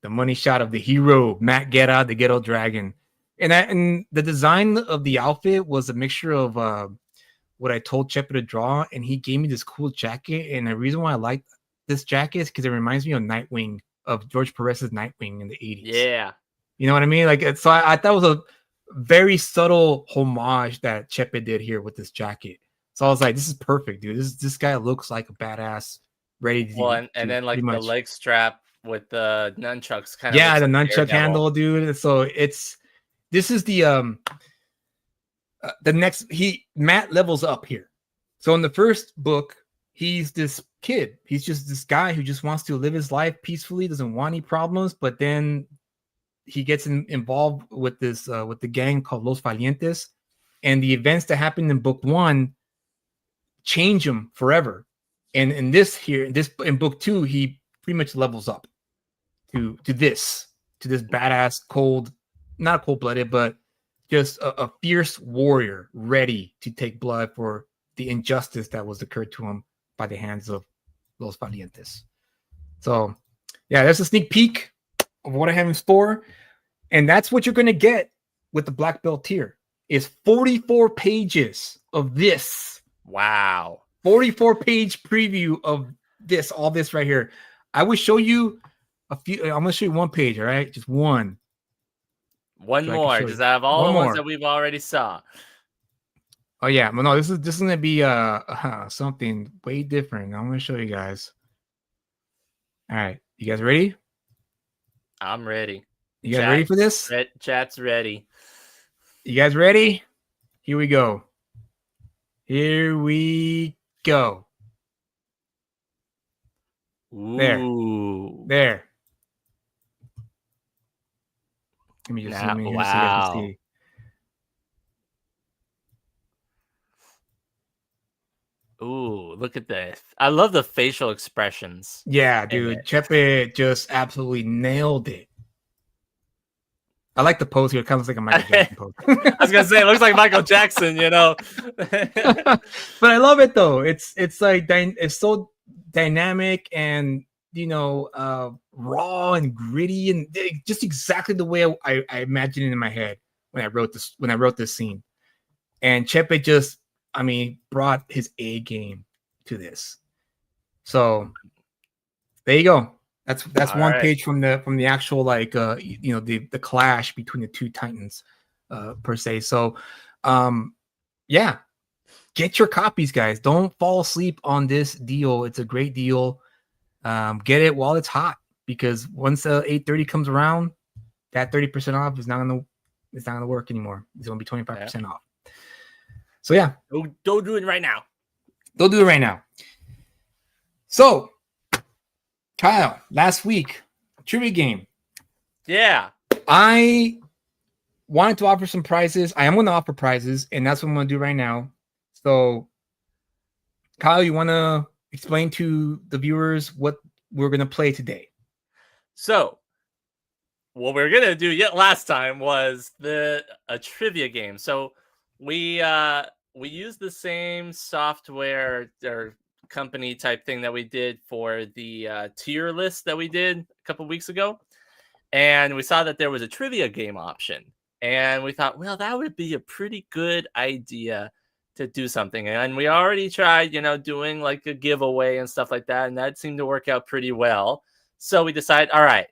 The money shot of the hero, Matt Guerra, the Ghetto Dragon. And the design of the outfit was a mixture of what I told Chepe to draw, and he gave me this cool jacket. And the reason why I like this jacket is because it reminds me of Nightwing, of George Perez's Nightwing in the 80s. Yeah. You know what I mean? Like, so I thought it was a very subtle homage that Chepe did here with this jacket. So I was like, this is perfect, dude. This guy looks like a badass, ready to. Well, and then like the leg strap with the nunchucks kind of. Yeah, the nunchuck handle, dude. So this is the next Matt levels up here. So in the first book, he's this kid. He's just this guy who just wants to live his life peacefully, doesn't want any problems, but then he gets involved with this with the gang called Los Valientes, and the events that happened in book one change him forever. And in in book two, he pretty much levels up to this badass, not cold-blooded, but just a fierce warrior ready to take blood for the injustice that was occurred to him by the hands of Los Valientes. So yeah, that's a sneak peek of what I have in store. And that's what you're going to get with the Black Belt tier is 44 pages of this. Wow. 44 page preview of this, all this right here. I will show you a few. I'm going to show you one page. All right. Just one. One so more. Does that have all the ones that we've already saw? Oh yeah. Well, no, this is going to be something way different. I'm going to show you guys. All right. You guys ready? I'm ready. You guys ready for this? Chat's ready. You guys ready? Here we go. Here we go. Ooh. There. Let me just zoom in here so you guys can see. Ooh, look at this. I love the facial expressions. Yeah, in dude. it. Chepe just absolutely nailed it. I like the pose here. It kind of looks like a Michael Jackson pose. I was gonna say it looks like Michael Jackson, you know. But I love it though. It's like it's so dynamic and raw and gritty and just exactly the way I imagined it in my head when I wrote this scene. And Chepe just, I mean, brought his A game to this. So there you go. That's All one right. page from the actual the clash between the two titans per se. So yeah, get your copies, guys. Don't fall asleep on this deal. It's a great deal. Get it while it's hot, because once 8:30 comes around, that 30% off is not gonna work anymore. It's gonna be 25% off. So yeah, Don't do it right now. don't do it right now. So Kyle, last week, trivia game. Yeah. I wanted to offer some prizes. I am going to offer prizes, and that's what I'm going to do right now. So, Kyle, you want to explain to the viewers what we're going to play today? So, what we were gonna do last time was a trivia game. So we used the same software or company type thing that we did for the tier list that we did a couple weeks ago, and we saw that there was a trivia game option, and we thought, well, that would be a pretty good idea to do something. And we already tried, doing like a giveaway and stuff like that, and that seemed to work out pretty well. So we decided, all right,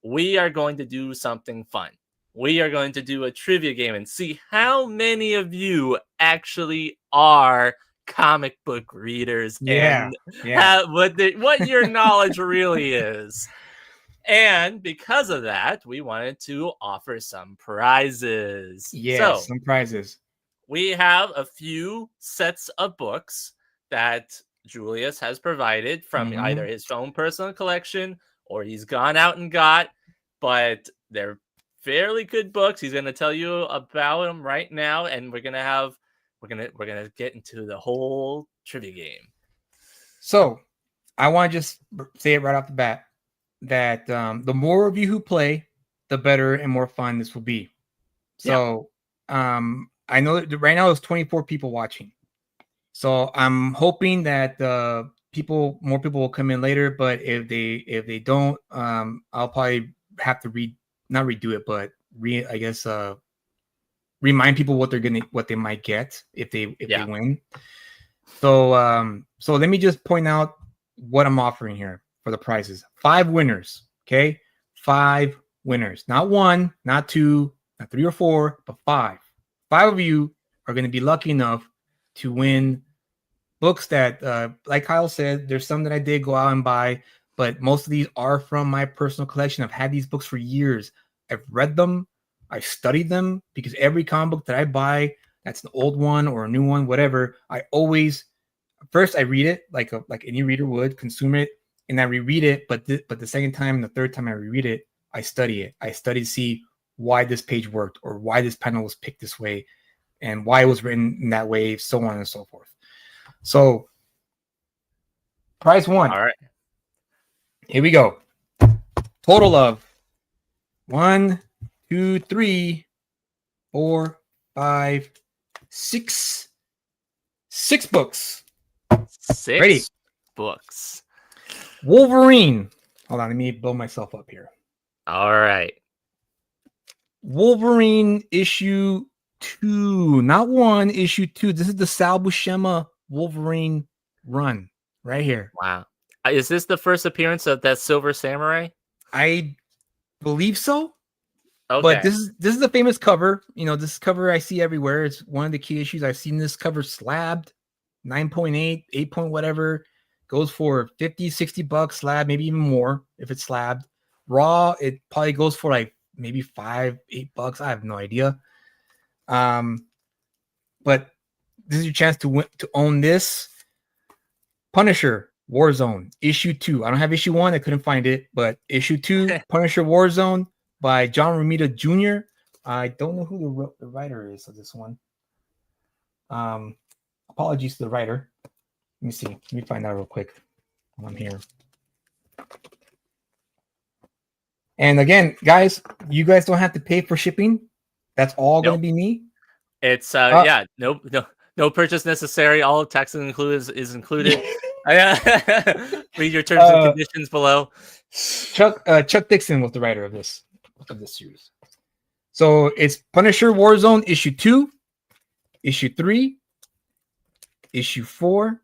we are going to do something fun. We are going to do a trivia game and see how many of you actually are comic book readers and what your knowledge really is. And because of that, we wanted to offer some prizes. Yes, So some prizes. we have a few sets of books that Julius has provided from either his own personal collection or he's gone out and got, but they're fairly good books. He's going to tell you about them right now, and we're going to get into the whole trivia game. So, I want to just say it right off the bat that the more of you who play, the better and more fun this will be. So, I know that right now there's 24 people watching. So I'm hoping that more people will come in later. But if they don't, I'll probably have to not redo it, but remind people what they might get if they win. So so let me just point out what I'm offering here for the prizes. 5 winners. Okay, 5 winners. Not 1, not 2, not 3 or 4, but 5. 5 of you are going to be lucky enough to win books that, like Kyle said, there's some that I did go out and buy, but most of these are from my personal collection. I've had these books for years. I've read them. I've studied them, because every comic book that I buy, that's an old one or a new one, whatever, I always first I read it like any reader would, consume it, and I reread it. But the second time and the third time I reread it, I study it. I study to see why this page worked, or why this panel was picked this way, and why it was written in that way, so on and so forth. So, prize 1. All right. Here we go. Total of 1, 2, 3, 4, 5, 6. 6 books. 6 Ready. books. Wolverine. Hold on, let me blow myself up here. All right. Wolverine issue 2, not 1, issue 2. This is the Sal Buscema Wolverine run right here. Wow. Is this the first appearance of that Silver Samurai? I believe so. Okay. But this is the famous cover. This cover I see everywhere. It's one of the key issues. I've seen this cover slabbed 9.8, 8 point whatever. Goes for $50-$60 slab, maybe even more if it's slabbed. Raw, it probably goes for like maybe $5-8. I have no idea. But this is your chance to own this. Punisher Warzone issue 2. I don't have issue 1. I couldn't find it, but issue 2, Punisher Warzone by John Romita Jr. I don't know who the writer is of this one. Apologies to the writer. Let me see. Let me find out real quick while I'm here. And again, guys, you guys don't have to pay for shipping. That's all going to be me. It's no purchase necessary. All taxes included is included. Read your terms and conditions below. Chuck Dixon was the writer of this series. So it's Punisher Warzone issue 2, issue 3, issue 4,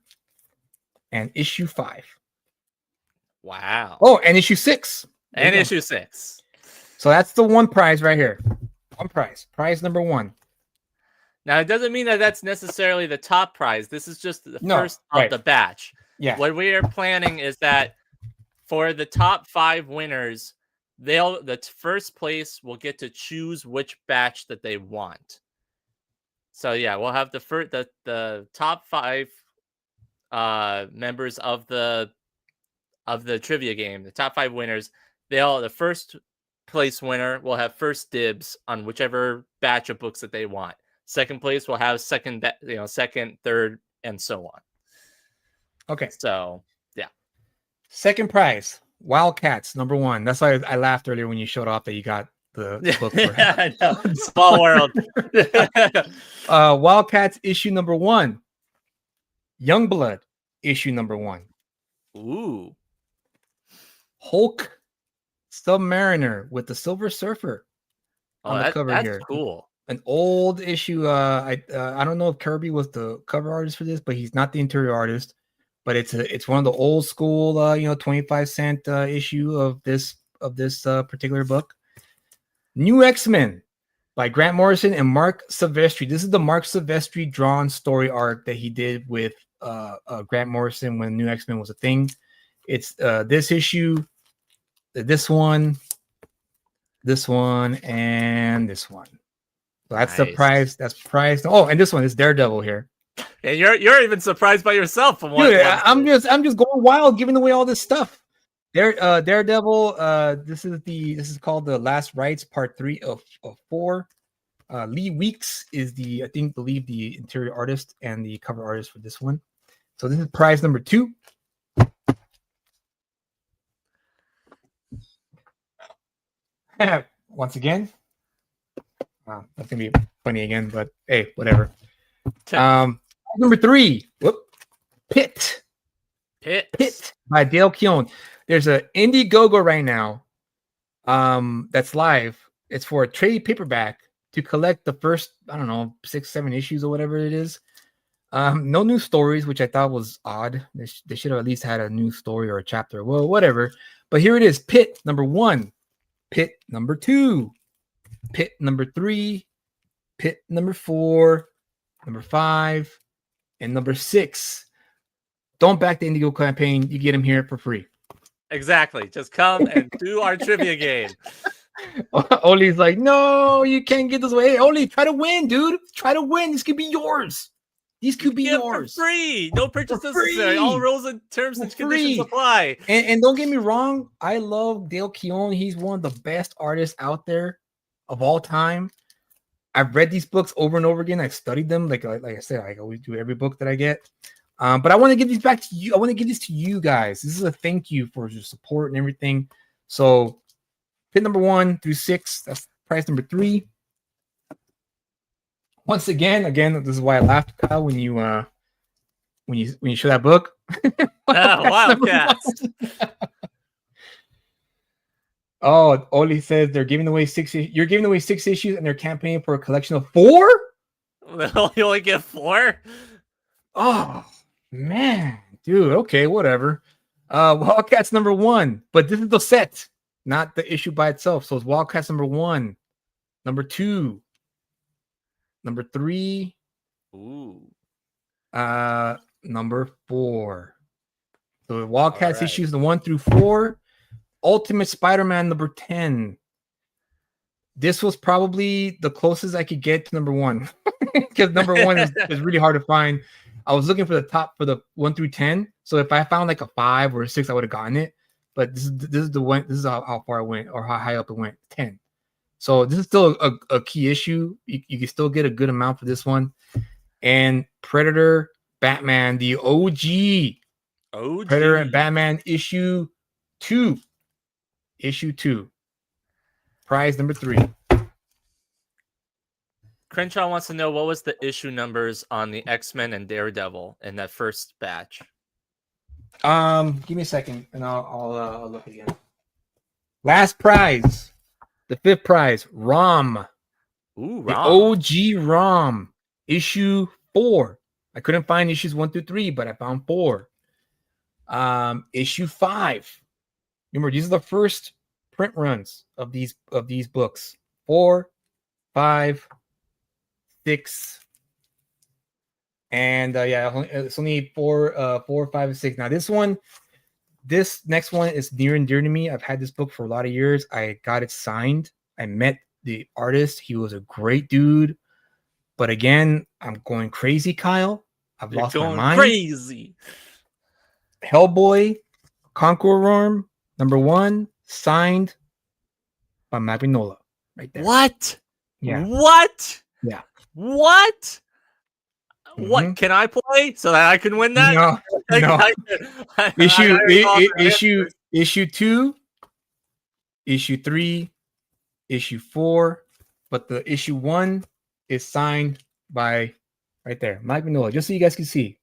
and issue 5. Wow. Oh, and issue 6. And issue 6. So that's the one prize right here. One prize. Prize number 1. Now, it doesn't mean that that's necessarily the top prize. This is just the first of the batch. Yeah. What we are planning is that for the top 5 winners, the first place will get to choose which batch that they want. So yeah, we'll have the top 5 members of the trivia game, the top 5 winners. The first place winner will have first dibs on whichever batch of books that they want. Second place will have second, third, and so on. Okay. So yeah. Second prize, Wildcats number 1. That's why I laughed earlier when you showed off that you got the book. I know. Small world. Wildcats issue number 1. Youngblood issue number 1. Ooh. Hulk Submariner with the Silver Surfer on the cover that's here. Cool. An old issue. I don't know if Kirby was the cover artist for this, but he's not the interior artist. But it's one of the old school 25-cent issue of this particular book. New X-Men by Grant Morrison and Mark Silvestri. This is the Mark Silvestri drawn story arc that he did with Grant Morrison when New X-Men was a thing. It's this issue, this one, and this one. So that's the prize. That's prize. Oh, and this one is Daredevil here. And you're even surprised by yourself. From Dude, I'm just going wild, giving away all this stuff. Daredevil. This is called The Last Rites, Part 3 of 4. Lee Weeks is believe the interior artist and the cover artist for this one. So this is prize number 2. Once again, that's gonna be funny again, but hey, whatever. Number 3, Pit by Dale Keown. There's a Indiegogo right now that's live. It's for a trade paperback to collect the first, 6-7 issues or whatever it is. No new stories, which I thought was odd. They should have at least had a new story or a chapter. Well, whatever. But here it is. Pit number 1, Pit number 2, Pit number 3, Pit number 4, number 5, and number 6. Don't back the Indiegogo campaign. You get them here for free. Exactly. Just come and do our trivia game. Oli's like, no, you can't get this away. Hey, Oli, try to win, dude. Try to win. This could be yours. These could be yours. For free. No purchase necessary. All rules and terms and conditions apply. And don't get me wrong. I love Dale Keown. He's one of the best artists out there of all time. I've read these books over and over again. I've studied them. Like I said, I always do every book that I get. But I want to give these back to you. I want to give this to you guys. This is a thank you for your support and everything. So pit number 1 through 6. That's prize number 3. Once again, this is why I laughed, Kyle, when you show that book. Wildcats. Oh, Oli says they're giving away 6. You're giving away 6 issues, and they're campaigning for a collection of 4. You only get 4. Oh man, dude. Okay, whatever. Wildcats number 1, but this is the set, not the issue by itself. So it's Wildcats number 1, number 2, number 3, number 4. So Wildcats issues the 1 through 4. Ultimate Spider-Man number 10. This was probably the closest I could get to number 1 because number 1 is really hard to find. I was looking for the top for the 1 through 10. So if I found like a 5 or a 6, I would have gotten it. But this is the one. This is how far it went or how high up it went. 10. So this is still a key issue. You can still get a good amount for this one. And Predator Batman, the OG. Oh, Predator and Batman issue 2. Issue 2. Prize number 3. Crenshaw wants to know what was the issue numbers on the X-Men and Daredevil in that first batch. Give me a second, and I'll look again. Last prize, the 5th prize, ROM. Ooh, The Rom. OG ROM, issue 4. I couldn't find issues 1 through 3, but I found 4. Issue 5. Remember, these are the first print runs of these books. 4, 5, 6, and it's only 4, 5, and 6. Now this next one is near and dear to me. I've had this book for a lot of years. I got it signed. I met the artist. He was a great dude. But again, I'm going crazy, Kyle. I've lost my mind. Crazy. Hellboy, Conqueror #1, signed by Magnola. Right there. What? Yeah. What? Yeah. What? Mhm. What can I play so that I can win that? No. Issue 2, issue 3, issue 4, but the issue 1 is signed by right there, Mike Mignola. Just so you guys can see,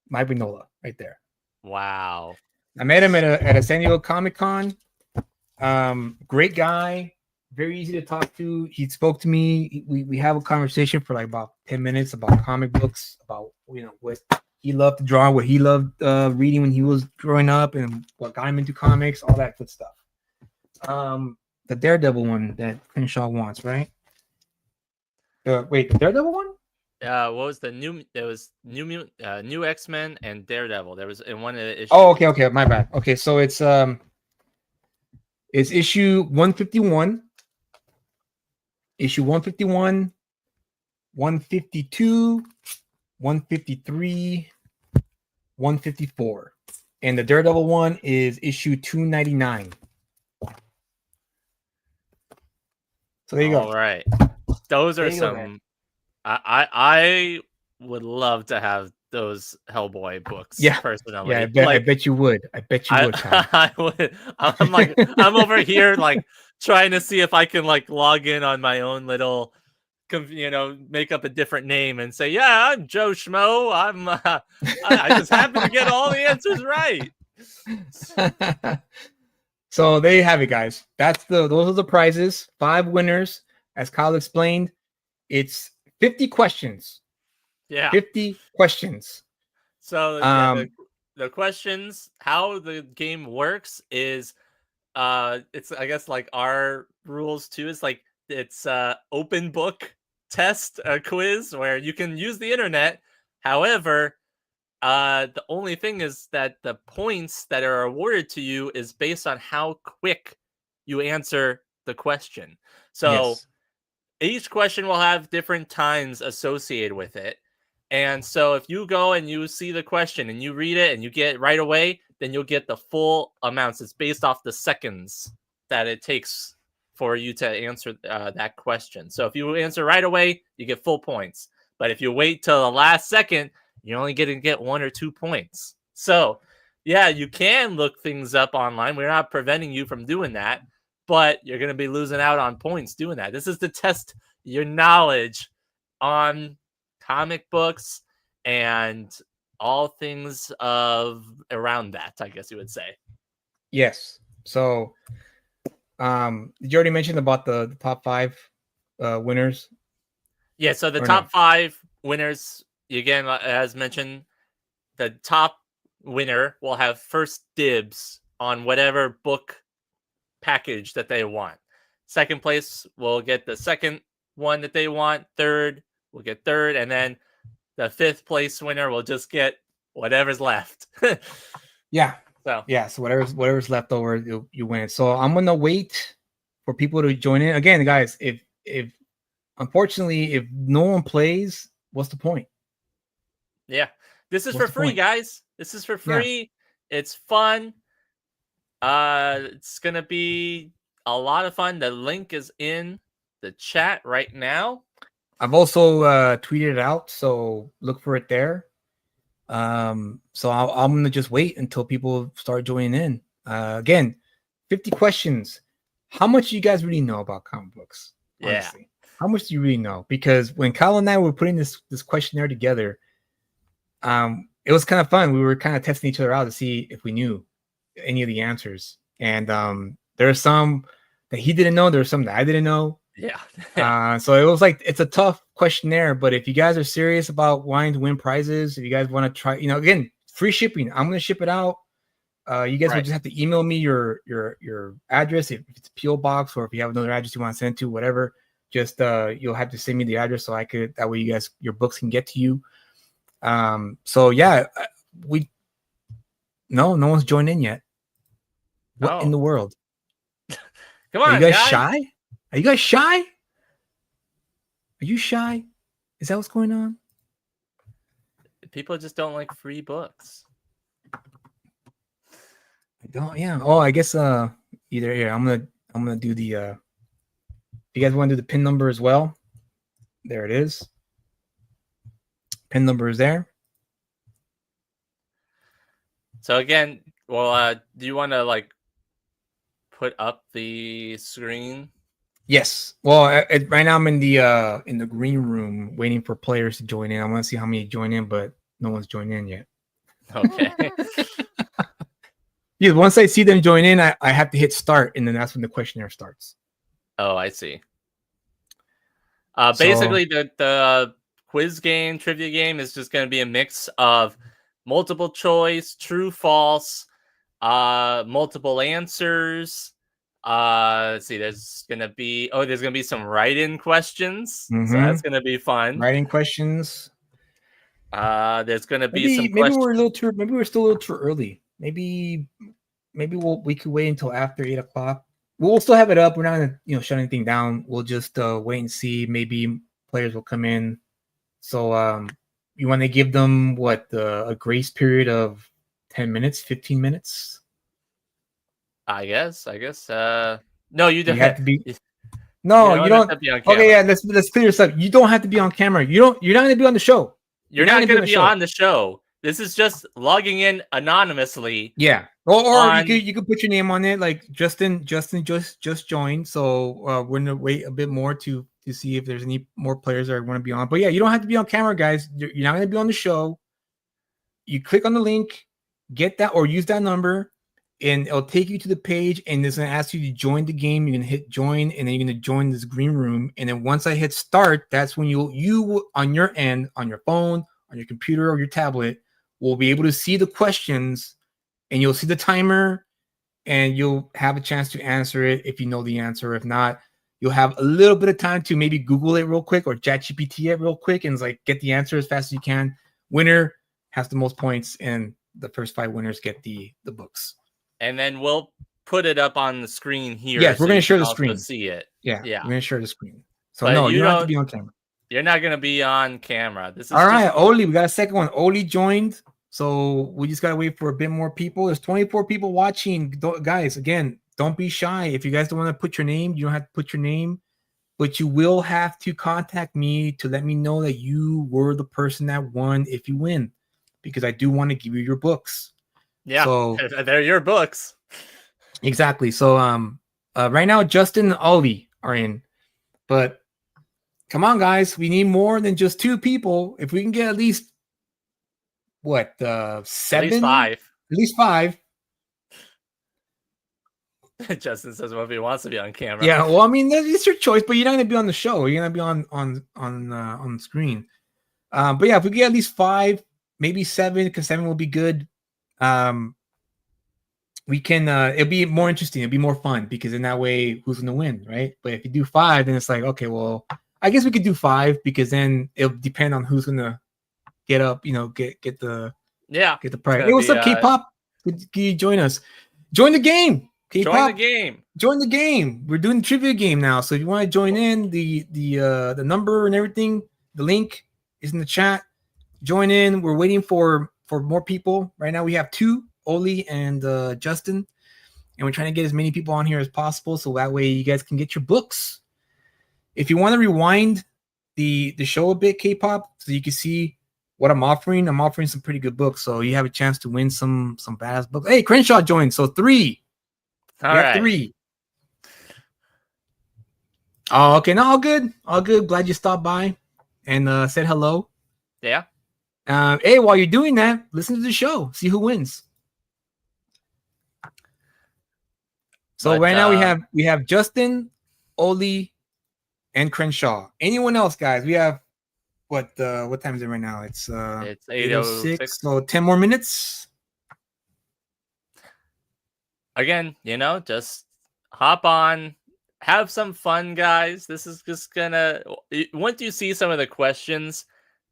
Mike Mignola right there. Wow. I met him at a San Diego Comic-Con. Great guy, very easy to talk to. He spoke to me. We have a conversation for like about 10 minutes about comic books, about what he loved to draw, what he loved reading when he was growing up, and what got him into comics, all that good stuff. The Daredevil one that Crenshaw wants, right? Wait, the Daredevil one? What was the new? There was new X-Men and Daredevil. There was in one of the issues. Oh, okay, my bad. Okay, so it's issue 151, issue 151, 152, 153, 154, and the Daredevil one is issue 299. So there you go. All right, those are some. I would love to have those Hellboy books. Yeah, personally. Yeah, I bet you would. I bet you would. I would. I'm like, I'm over here like trying to see if I can like log in on my own little, make up a different name and say, yeah, I'm Joe Schmo. I just happen to get all the answers right. So there you have it, guys. Those are the prizes. 5 winners, as Kyle explained. It's 50 questions. Yeah, 50 questions. So the questions, how the game works is, it's I guess like our rules too. Is like it's open book test quiz where you can use the internet. However, the only thing is that the points that are awarded to you is based on how quick you answer the question. So Yes. each question will have different times associated with it. And so if you go and you see the question and you read it and you get it right away, then you'll get the full amounts. It's based off the seconds that it takes for you to answer that question. So if you answer right away, you get full points. But if you wait till the last second, you're only going to get 1 or 2 points. So yeah, you can look things up online. We're not preventing you from doing that, but you're going to be losing out on points doing that. This is to test your knowledge on comic books and all things around that, I guess you would say. Yes. So, did you already mention about the top 5 winners? Yeah. So the top 5 winners, again, as mentioned, the top winner will have first dibs on whatever book package that they want. Second place will get the second one that they want. Third will get third, and then the 5th place winner will just get whatever's left. Yeah. So whatever's left over, you win it. So I'm gonna wait for people to join in. Again, guys, if unfortunately if no one plays, what's the point? Yeah. This is What's for free, point? guys. This is for free. Yeah. It's fun. It's gonna be a lot of fun. The link is in the chat right now. I've also tweeted it out, so look for it there. So I'm gonna just wait until people start joining in. Again, 50 questions. How much do you guys really know about comic books? Yeah. Honestly, how much do you really know? Because when Kyle and I were putting this questionnaire together, it was kind of fun. We were kind of testing each other out to see if we knew any of the answers. And there are some that he didn't know. There are some that I didn't know. Yeah. So it was like, it's a tough questionnaire, but if you guys are serious about wanting to win prizes, if you guys want to try, again, free shipping, I'm going to ship it out. You guys will just have to email me your address, if it's PO box, or if you have another address you want to send to, whatever, just you'll have to send me the address so I could, that way you guys, your books can get to you. So yeah, no one's joined in yet. What in the world? Come on, are you guys shy? Are you guys shy? Are you shy? Is that what's going on? People just don't like free books. I don't. Yeah. Oh, I guess either here. I'm gonna do the. If you guys want to do the pin number as well, there it is. Pin number is there. So again, well, do you want to like put up the screen? Yes. Well, right now I'm in the green room waiting for players to join in. I want to see how many join in, but no one's joined in yet. Okay. Yeah. Once I see them join in, I have to hit start, and then that's when the questionnaire starts. Oh, I see. Basically, the quiz game, trivia game is just going to be a mix of multiple choice, true, false, multiple answers. Let's see, there's gonna be some write-in questions. So that's gonna be fun. Write-in questions. There's gonna be maybe some questions. Maybe we're still a little too early. Maybe we could wait until after 8 o'clock. We'll still have it up. We're not gonna shut anything down. We'll just wait and see. Maybe players will come in. So you want to give them a grace period of 10 minutes, 15 minutes? I guess. No, you don't have to be. No, you don't. Have to be on camera. Okay, yeah. Let's clear this up. You don't have to be on camera. You're not going to be on the show. You're not going to be on the show. This is just logging in anonymously. Yeah. Or you could put your name on it, like Justin just joined. So we're gonna wait a bit more to see if there's any more players that want to be on. But yeah, you don't have to be on camera, guys. You're not going to be on the show. You click on the link, get that, or use that number, and it'll take you to the page, and it's going to ask you to join the game. You're going to hit join, and then you're going to join this green room. And then once I hit start, that's when you on your end, on your phone, on your computer, or your tablet, will be able to see the questions, and you'll see the timer, and you'll have a chance to answer it if you know the answer. If not, you'll have a little bit of time to maybe Google it real quick or ChatGPT it real quick and get the answer as fast as you can. Winner has the most points, and the first 5 winners get the books. And then we'll put it up on the screen here. Yes, we're going to share the screen. See it. Yeah, we're going to share the screen. So but no, you don't have to be on camera. You're not going to be on camera. This is all right. Oli, we got a second one. Oli joined. So we just got to wait for a bit more people. There's 24 people watching. Guys, again, don't be shy. If you guys don't want to put your name, you don't have to put your name. But you will have to contact me to let me know that you were the person that won if you win. Because I do want to give you your books. Yeah, so they're your books. Exactly. So right now Justin and Ollie are in. But come on, guys, we need more than just 2 people. If we can get at least 7? At least 5. At least 5. Justin says, well, if he wants to be on camera. Yeah, well, I mean, it's your choice, but you're not gonna be on the show. You're gonna be on the screen. But yeah, if we get at least 5, maybe 7, because 7 will be good. We can it'll be more interesting, it'll be more fun, because in that way, who's gonna win, right? But if you do 5, then it's like, okay, well, I guess we could do 5, because then it'll depend on who's gonna get up, get the prize. Hey, what's up, K-pop? Can you join us? Join the game, K-pop. Join the game. We're doing the trivia game now. So if you want to join in, the number and everything, the link is in the chat. Join in. We're waiting for more people. Right now we have 2, Oli and Justin, and we're trying to get as many people on here as possible, so that way you guys can get your books. If you want to rewind the show a bit, K-pop, so you can see what I'm offering some pretty good books. So you have a chance to win some badass books. Hey, Crenshaw joined. So 3. All we have right. 3. Oh, okay. No, all good. All good. Glad you stopped by and said hello. Yeah. Hey, while you're doing that, listen to the show. See who wins. So But, right now we have Justin, Oli, and Crenshaw. Anyone else, guys? We have what time is it right now? It's 8:06. So 10 more minutes. Again, just hop on, have some fun, guys. This is just gonna, once you see some of the questions,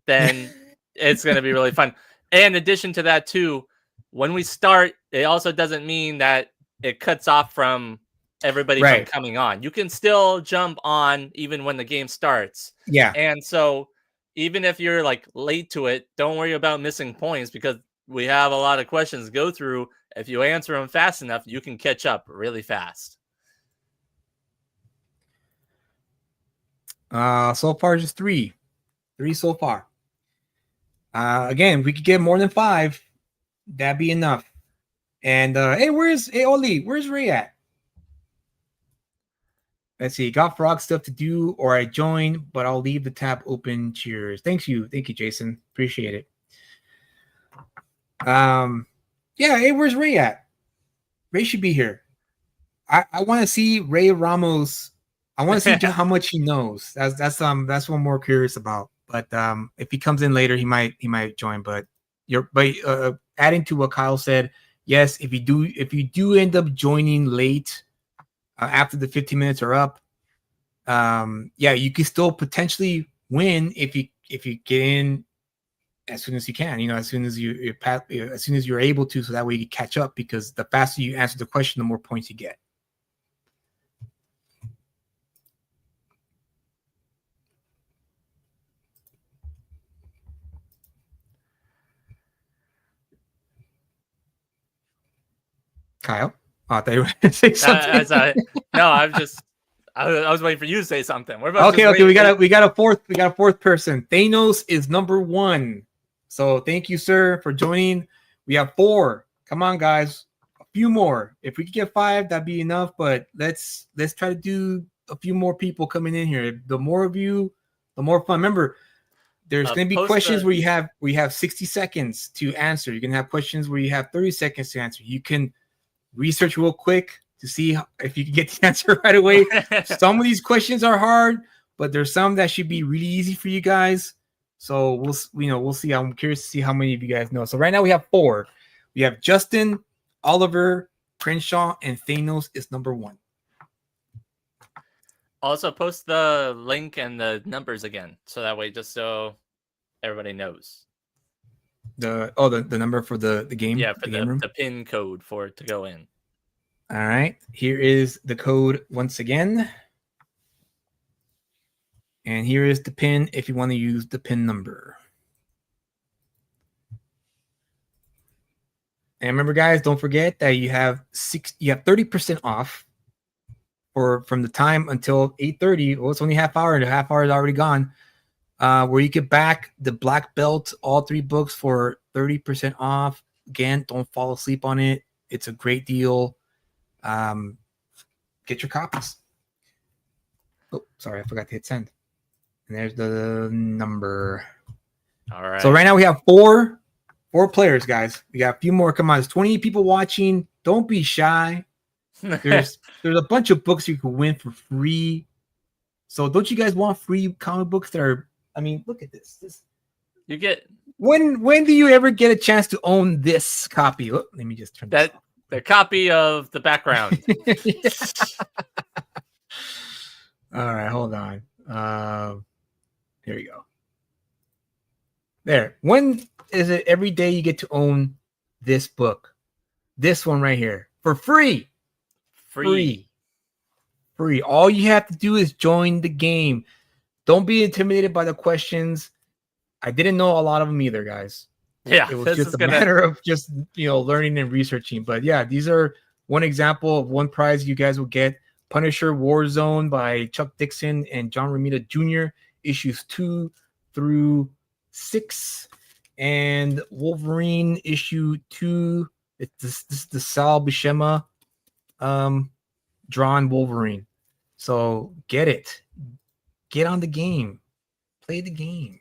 then it's gonna be really fun. And in addition to that too, when we start, it also doesn't mean that it cuts off from everybody from coming on. You can still jump on even when the game starts. Yeah. And so even if you're like late to it, don't worry about missing points because we have a lot of questions to go through. If you answer them fast enough, you can catch up really fast. So far just 3 so far. Again, if we could get more than 5, that'd be enough. And hey, Oli, where's Ray at? Let's see. Got frog stuff to do, or I join, but I'll leave the tab open. Cheers. Thank you, Jason. Appreciate it. Yeah. Hey, where's Ray at? Ray should be here. I want to see Ray Ramos. I want to see how much he knows. That's what I'm more curious about. But if he comes in later, he might join. But adding to what Kyle said, yes, if you do end up joining late after the 15 minutes are up, yeah, you can still potentially win if you get in as soon as you can. As soon as you're able to, so that way you catch up. Because the faster you answer the question, the more points you get. Kyle, I thought you were going to say something. No, I was waiting for you to say something. Okay. We got a fourth person. Thanos is number 1. So thank you, sir, for joining. We have 4. Come on, guys, a few more. If we could get 5, that'd be enough. But let's try to do a few more people coming in here. The more of you, the more fun. Remember, there's going to be questions where you have 60 seconds to answer. You can have questions where you have 30 seconds to answer. You can research real quick to see if you can get the answer right away. Some of these questions are hard, but there's some that should be really easy for you guys. So we'll see. I'm curious to see how many of you guys know. So right now we have 4. We have Justin, Oliver, Crenshaw, and Thanos is number 1. Also post the link and the numbers again, so that way just so everybody knows. The number for the game. Yeah, for the pin code for it to go in. All right, here is the code once again. And here is the pin if you want to use the pin number. And remember, guys, don't forget that you have 30% off from the time until 8:30. Well, it's only half hour, and the half hour is already gone. Where you get back the black belt, all 3 books for 30% off. Again, don't fall asleep on it. It's a great deal. Get your copies. Oh, sorry, I forgot to hit send. And there's the number. All right. So right now we have 4 players, guys. We got a few more. Come on, there's 20 people watching. Don't be shy. There's a bunch of books you can win for free. So don't you guys want free comic books that are? I mean, look at this. You get when do you ever get a chance to own this copy? Let me just turn that this the copy of the background. All right, hold on. Here we go. There. When is it every day you get to own this book? This one right here for free. Free. All you have to do is join the game. Don't be intimidated by the questions. I didn't know a lot of them either, guys. Yeah, it was just a matter of just learning and researching. But yeah, these are one example of one prize you guys will get. Punisher Warzone by Chuck Dixon and John Romita Jr. issues 2 through 6. and Wolverine issue 2. This is the Sal Buscema drawn Wolverine. So get it. Get on the game. Play the game.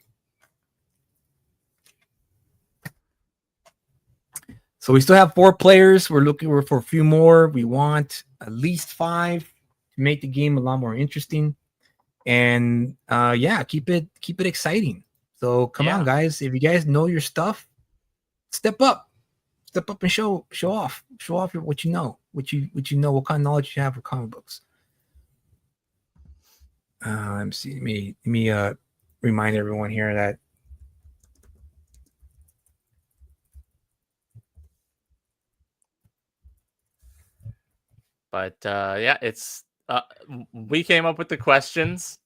So we still have 4 players. We're looking for a few more. We want at least 5 to make the game a lot more interesting. And yeah, keep it exciting. So come on, guys. If you guys know your stuff, step up and show off what you know, what kind of knowledge you have for comic books. Let me see. Let me remind everyone here that But yeah, it's we came up with the questions,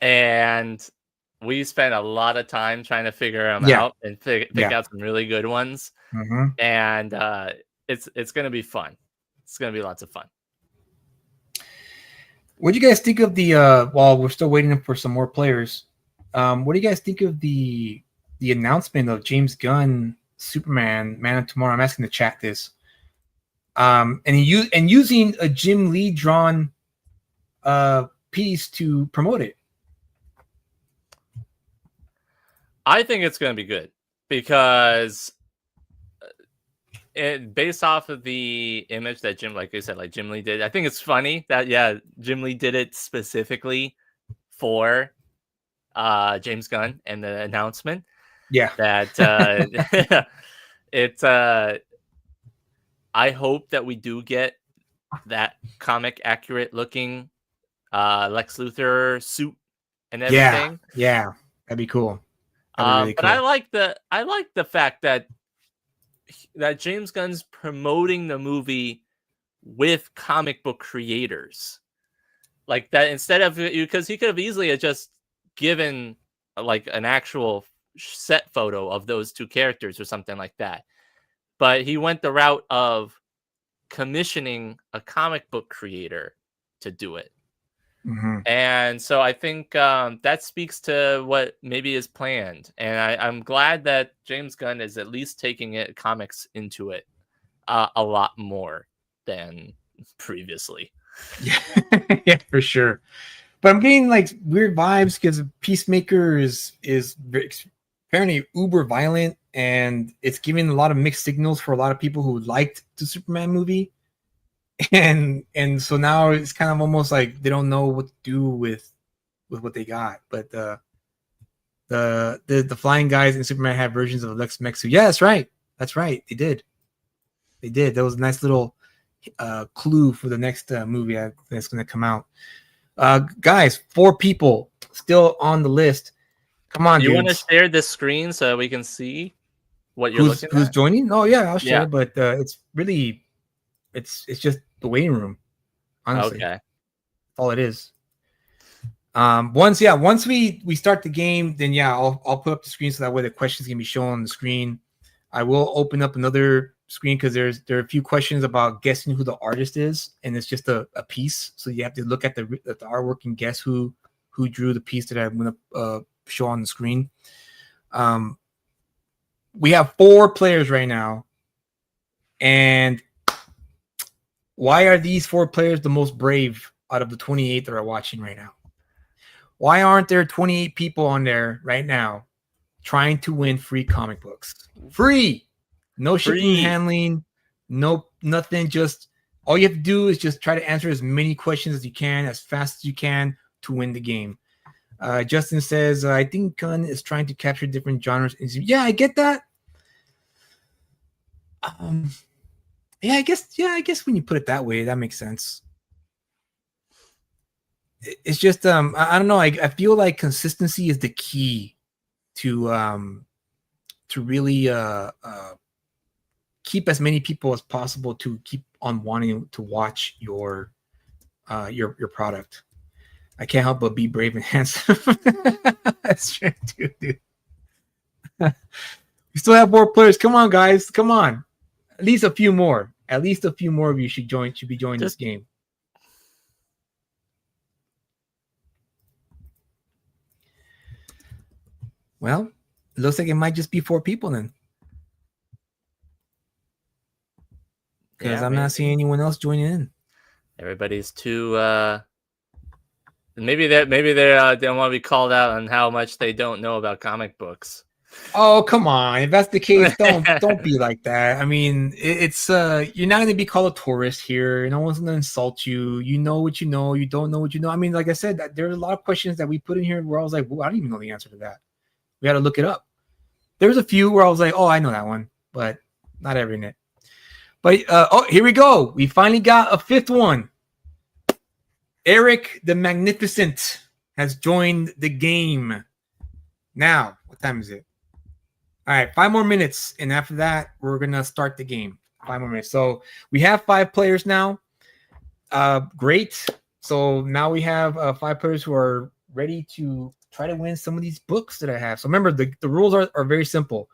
and we spent a lot of time trying to figure them out and pick out some really good ones. And it's gonna be fun. It's gonna be lots of fun. What do you guys think of the while we're still waiting for some more players? What do you guys think of the announcement of James Gunn Superman Man of Tomorrow? I'm asking the chat this. And using a Jim Lee drawn piece to promote it. I think it's going to be good because based off of the image that Jim, like you said, like Jim Lee did. I think it's funny that Jim Lee did it specifically for James Gunn and the announcement. Yeah, that it's I hope that we do get that comic accurate looking Lex Luthor suit and everything. Yeah, that'd be cool. Really but cool. I like the fact that James Gunn's promoting the movie with comic book creators, like that, instead of, because he could have easily just given like an actual set photo of those 2 characters or something like that. But he went the route of commissioning a comic book creator to do it. And so I think that speaks to what maybe is planned. And I'm glad that James Gunn is at least taking comics into it a lot more than previously. Yeah, for sure. But I'm getting like weird vibes because Peacemaker is apparently uber violent, and it's giving a lot of mixed signals for a lot of people who liked the Superman movie. And so now it's kind of almost like they don't know what to do with what they got. But the flying guys in Superman have versions of Lex Mexu. Yeah, that's right. They did. That was a nice little clue for the next movie that's going to come out. Guys, 4 people still on the list. Come on, you want to share this screen so we can see what you're looking at? Who's joining? Oh yeah, I'll share. But it's really, it's just the waiting room. Honestly, okay, that's all it is. Once we start the game, then I'll put up the screen so that way the questions can be shown on the screen. I will open up another screen because there are a few questions about guessing who the artist is, and it's just a piece, so you have to look at the artwork and guess who drew the piece that I'm going to show on the screen. We have 4 players right now, and why are these 4 players the most brave out of the 28 that are watching right now? Why aren't there 28 people on there right now trying to win free comic books? Free, no shipping and handling, no nothing. Just all you have to do is just try to answer as many questions as you can, as fast as you can, to win the game. Justin says, I think Gunn is trying to capture different genres. Yeah, I get that. I guess when you put it that way, that makes sense. It's just I don't know. I feel like consistency is the key to really keep as many people as possible to keep on wanting to watch your product. I can't help but be brave and handsome. That's true too, dude. We still have 4 players. Come on, guys. Come on. At least a few more. At least a few more of you should be joining this game. Well, It looks like it might just be 4 people then. Because I'm not seeing anyone else joining in. Everybody's too maybe they don't want to be called out on how much they don't know about comic books. Oh, come on. If that's the case, don't be like that. I mean, it's you're not going to be called a tourist here. No one's going to insult you. You know what you know. You don't know what you know. I mean, like I said, there's a lot of questions that we put in here where I was like, well, I don't even know the answer to that. We got to look it up. There's a few where I was like, oh, I know that one, but not every net. But here we go. We finally got a 5th one. Eric the Magnificent has joined the game. Now, what time is it? All right, 5 more minutes, and after that, we're gonna start the game. 5 more minutes. So we have 5 players now. Great. So now we have 5 players who are ready to try to win some of these books that I have. So remember, the rules are very simple.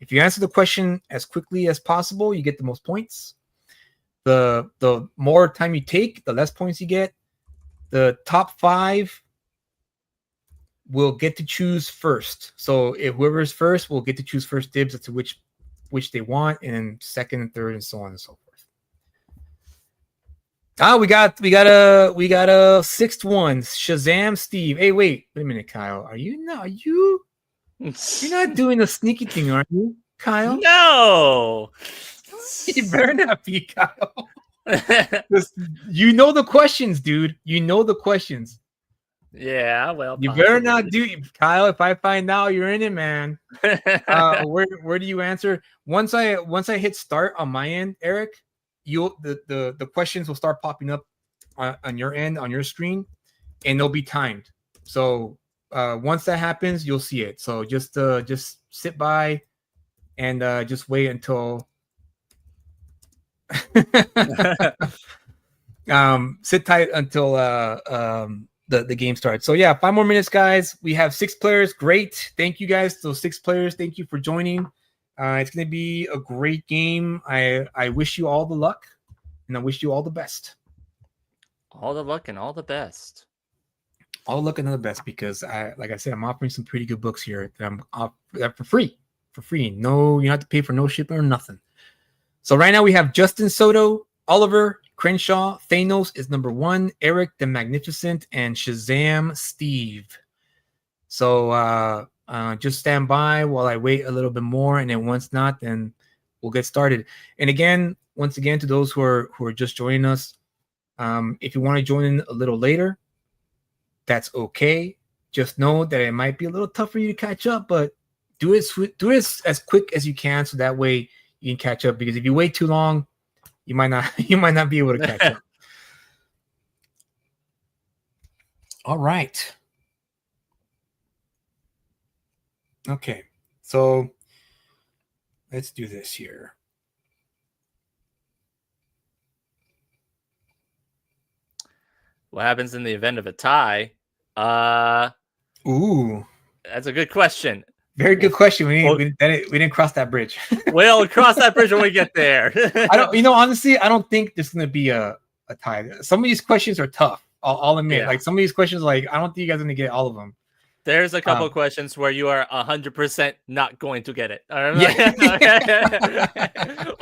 If you answer the question as quickly as possible, you get the most points. The more time you take, the less points you get. The top 5 will get to choose first. So if whoever's first will get to choose first dibs as to which they want, and then second and third, and so on and so forth. We got a 6th one. Shazam Steve. Hey, wait a minute, Kyle. You're not doing a sneaky thing, are you, Kyle? No. You better not be, Kyle. You know the questions, dude. You know the questions. Yeah, well, you better not do, Kyle. If I find out you're in it, man. Where do you answer? Once I hit start on my end, Eric, the questions will start popping up on your end, on your screen, and they'll be timed. So once that happens, you'll see it. So just sit by and just wait until sit tight until the game starts. So yeah, 5 more minutes, guys. We have 6 players. Great. Thank you guys, those 6 players. Thank you for joining. It's going to be a great game. I wish you all the luck, and I wish you all the best. All the luck and all the best. All the luck and all the best, because like I said, I'm offering some pretty good books here that I'm for free. No, you don't have to pay for no shipping or nothing. So right now we have Justin Soto, Oliver Crenshaw, Thanos is number 1, Eric the Magnificent, and Shazam Steve. So just stand by while I wait a little bit more, and then once not, then we'll get started. And once again, to those who are just joining us, if you want to join in a little later, that's okay. Just know that it might be a little tough for you to catch up, but do it as quick as you can, so that way you can catch up. Because if you wait too long, you might not be able to catch up. All right. Okay. So let's do this here. What happens in the event of a tie? Ooh, that's a good question. Very good question. We didn't cross that bridge. We'll cross that bridge when we get there. Honestly, I don't think there's going to be a tie. Some of these questions are tough. I'll admit. Yeah. Like some of these questions, like I don't think you guys are going to get all of them. There's a couple of questions where you are 100% not going to get it. Or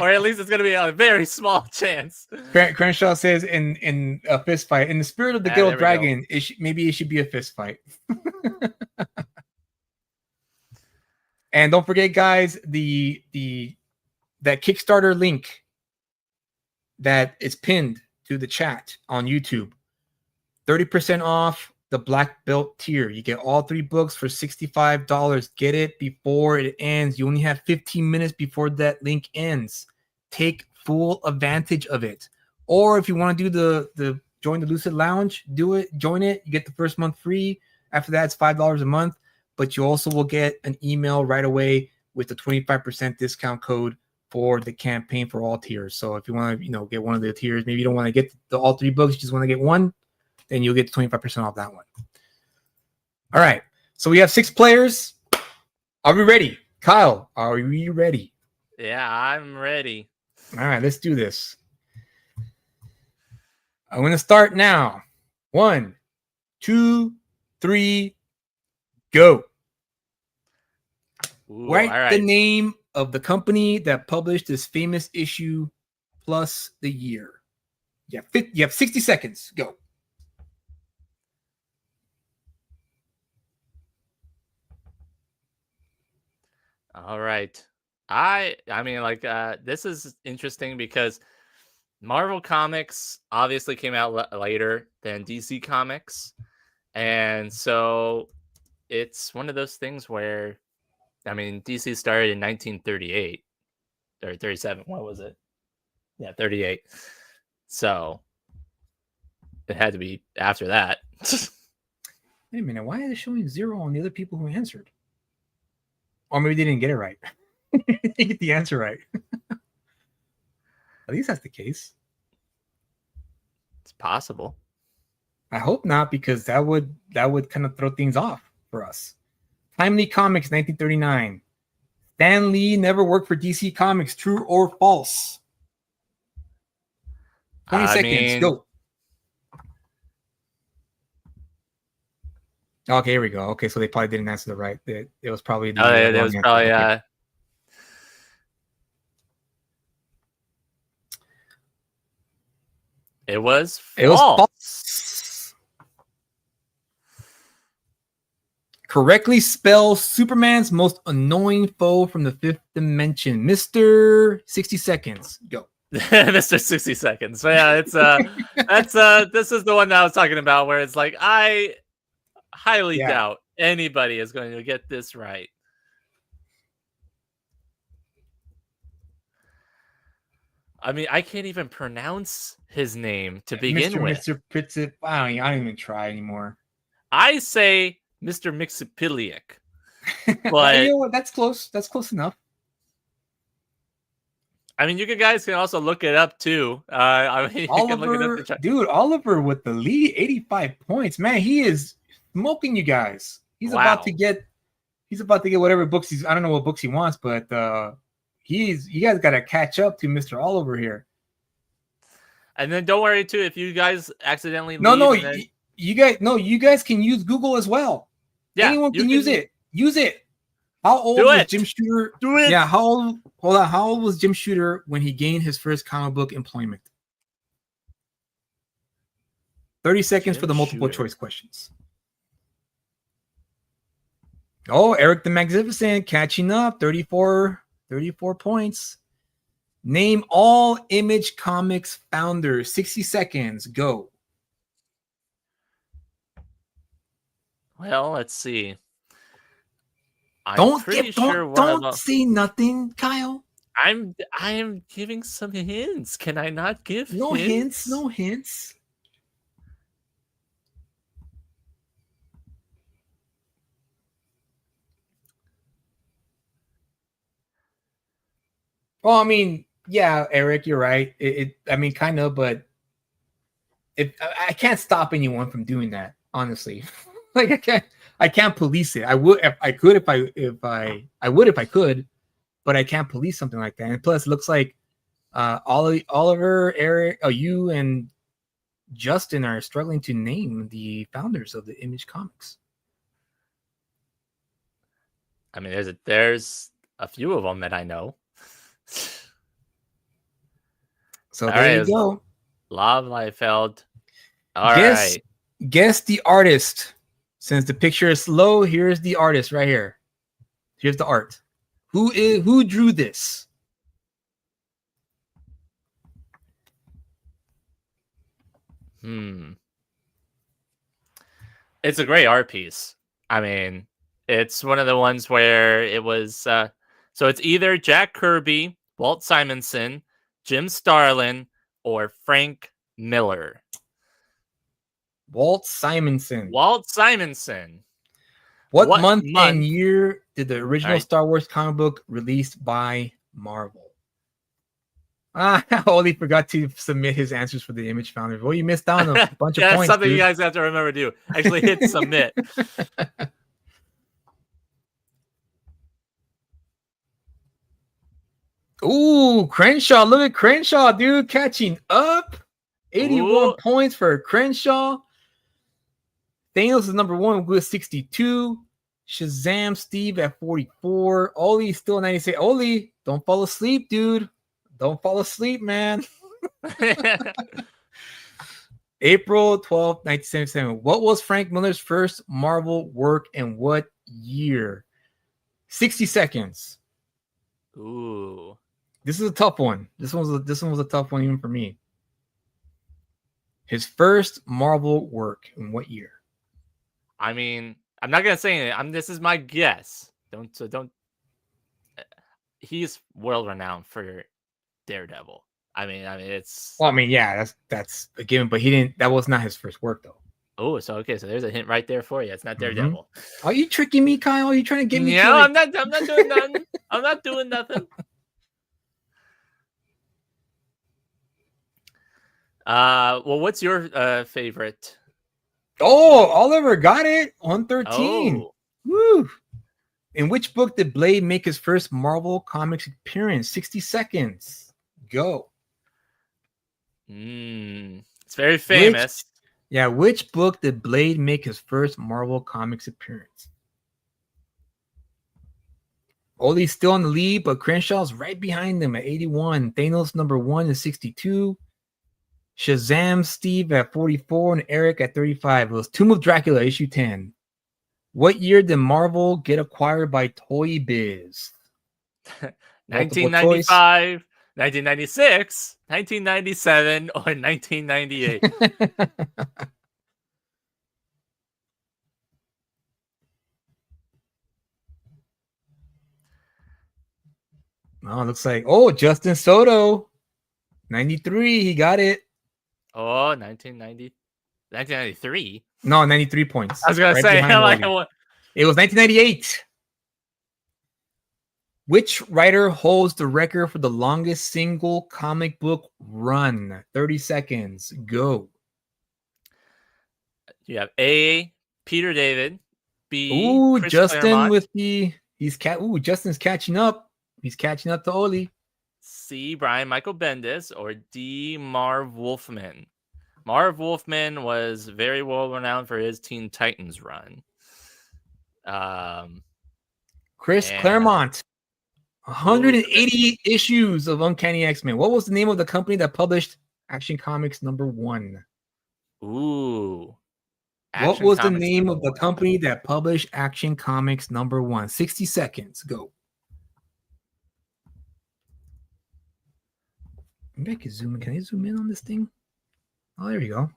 at least it's going to be a very small chance. Crenshaw says in a fist fight, in the spirit of the Guild Dragon, maybe it should be a fist fight. And don't forget, guys, that Kickstarter link that is pinned to the chat on YouTube. 30% off the Black Belt tier. You get all 3 books for $65. Get it before it ends. You only have 15 minutes before that link ends. Take full advantage of it. Or if you want to do the join the Lucid Lounge, do it. Join it. You get the first month free. After that, it's $5 a month. But you also will get an email right away with the 25% discount code for the campaign for all tiers. So if you want to, get one of the tiers, maybe you don't want to get all 3 books, you just want to get one, then you'll get 25% off that one. All right. So we have 6 players. Are we ready? Kyle, are we ready? Yeah, I'm ready. All right, let's do this. I'm going to start now. 1, 2, 3, go. Ooh, Write all right. the name of the company that published this famous issue plus the year. You have 60 seconds. Go. All right. I mean, like, this is interesting because Marvel Comics obviously came out later than DC Comics. And so it's one of those things where, I mean, DC started in 1938 or 37. What was it? Yeah, 38. So it had to be after that. Wait a minute. Why are they showing 0 on the other people who answered? Or maybe they didn't get it right. They didn't get the answer right. At least that's the case. It's possible. I hope not, because that would kind of throw things off for us. Timely Comics, 1939. Stan Lee never worked for DC Comics. True or false? 20 I seconds. mean, Go. Okay, here we go. Okay, so they probably didn't answer the right. It was probably the it wrong was answer. probably Okay. It was false. It was false. Correctly spell Superman's most annoying foe from the fifth dimension. Mr. 60 seconds. Go. Mr. 60 seconds. So yeah, it's this is the one that I was talking about, where it's like, I highly doubt anybody is going to get this right. I mean, I can't even pronounce his name to begin with. Mr. Pritzit. I don't even try anymore. I say Mr. Mixopiliac. But you know what? That's close. That's close enough. I mean, you guys can also look it up too. I mean, Oliver, dude, Oliver with the lead, 85 points. Man, he is smoking you guys. He's about to get whatever books I don't know what books he wants, but you guys got to catch up to Mr. Oliver here. And then don't worry too if you guys accidentally you guys can use Google as well. Yeah, anyone can use it. Use it. How old was Jim Shooter? Do it. Yeah, how old was Jim Shooter when he gained his first comic book employment? 30 seconds for the multiple choice questions. Oh, Eric the Magnificent catching up, 34 points. Name all Image Comics founders. 60 seconds. Go. Well, let's see. Don't say nothing, Kyle. I am giving some hints. Can I not give hints? No hints. Well, I mean, yeah, Eric, you're right. I mean, kind of, but I can't stop anyone from doing that, honestly. Like I can't police it. I would if I could, but I can't police something like that. And plus, it looks like Oliver, Eric, you and Justin are struggling to name the founders of the Image Comics. I mean, there's a few of them that I know. So there you go. Lav Liefeld. All right. Guess the artist. Since the picture is slow, here's the artist right here. Here's the art. Who drew this? It's a great art piece. I mean, it's one of the ones where it was so it's either Jack Kirby, Walt Simonson, Jim Starlin, or Frank Miller. Walt Simonson. What month and year did the original Star Wars comic book released by Marvel? I only forgot to submit his answers for the Image Founders. Well, you missed out on a bunch of points. That's something dude. You guys have to remember to do. Actually hit submit. Ooh, Crenshaw. Look at Crenshaw, dude, catching up. 81 points for Crenshaw. Thanos is number 1 with 62. Shazam Steve at 44. Oli still 96. Oli, don't fall asleep, dude. Don't fall asleep, man. April 12th, 1977. What was Frank Miller's first Marvel work and what year? 60 seconds. Ooh. This is a tough one. This one was a tough one even for me. His first Marvel work in what year? I mean, I'm not gonna say anything. This is my guess. Don't. He's world renowned for Daredevil. I mean, it's. Well, I mean, yeah, that's a given, but he didn't. That was not his first work, though. Oh, so okay, so there's a hint right there for you. It's not Daredevil. Are you tricking me, Kyle? Are you trying to get me? No, I'm not. I'm not doing nothing. I'm not doing nothing. Well, what's your favorite? Oh, Oliver got it. 113. Oh. Woo. In which book did Blade make his first Marvel Comics appearance? 60 seconds. Go. It's very famous. Which book did Blade make his first Marvel Comics appearance? Oli's still in the lead, but Crenshaw's right behind him at 81. Thanos number 1 is 62. Shazam Steve at 44 and Eric at 35. It was Tomb of Dracula, issue 10. What year did Marvel get acquired by Toy Biz? 1995, 1996, 1997, or 1998. Oh, looks like Justin Soto, 93. He got it. Oh, 1993. No, 93 points. I was gonna say, it was 1998. Which writer holds the record for the longest single comic book run? 30 seconds. Go. You have A. Peter David. B. Ooh, Chris Justin Claremont. with the Justin's catching up. He's catching up to Oli. C. Brian Michael Bendis, or D. Marv Wolfman. Marv Wolfman was very well renowned for his Teen Titans run. Chris Claremont. 180 issues of Uncanny X-Men. What was the name of the company that published Action Comics number 1? Ooh. What was the name of the company that published Action Comics number 1? 60 seconds. Go. Maybe I can zoom in. Can I zoom in on this thing? Oh, there we go.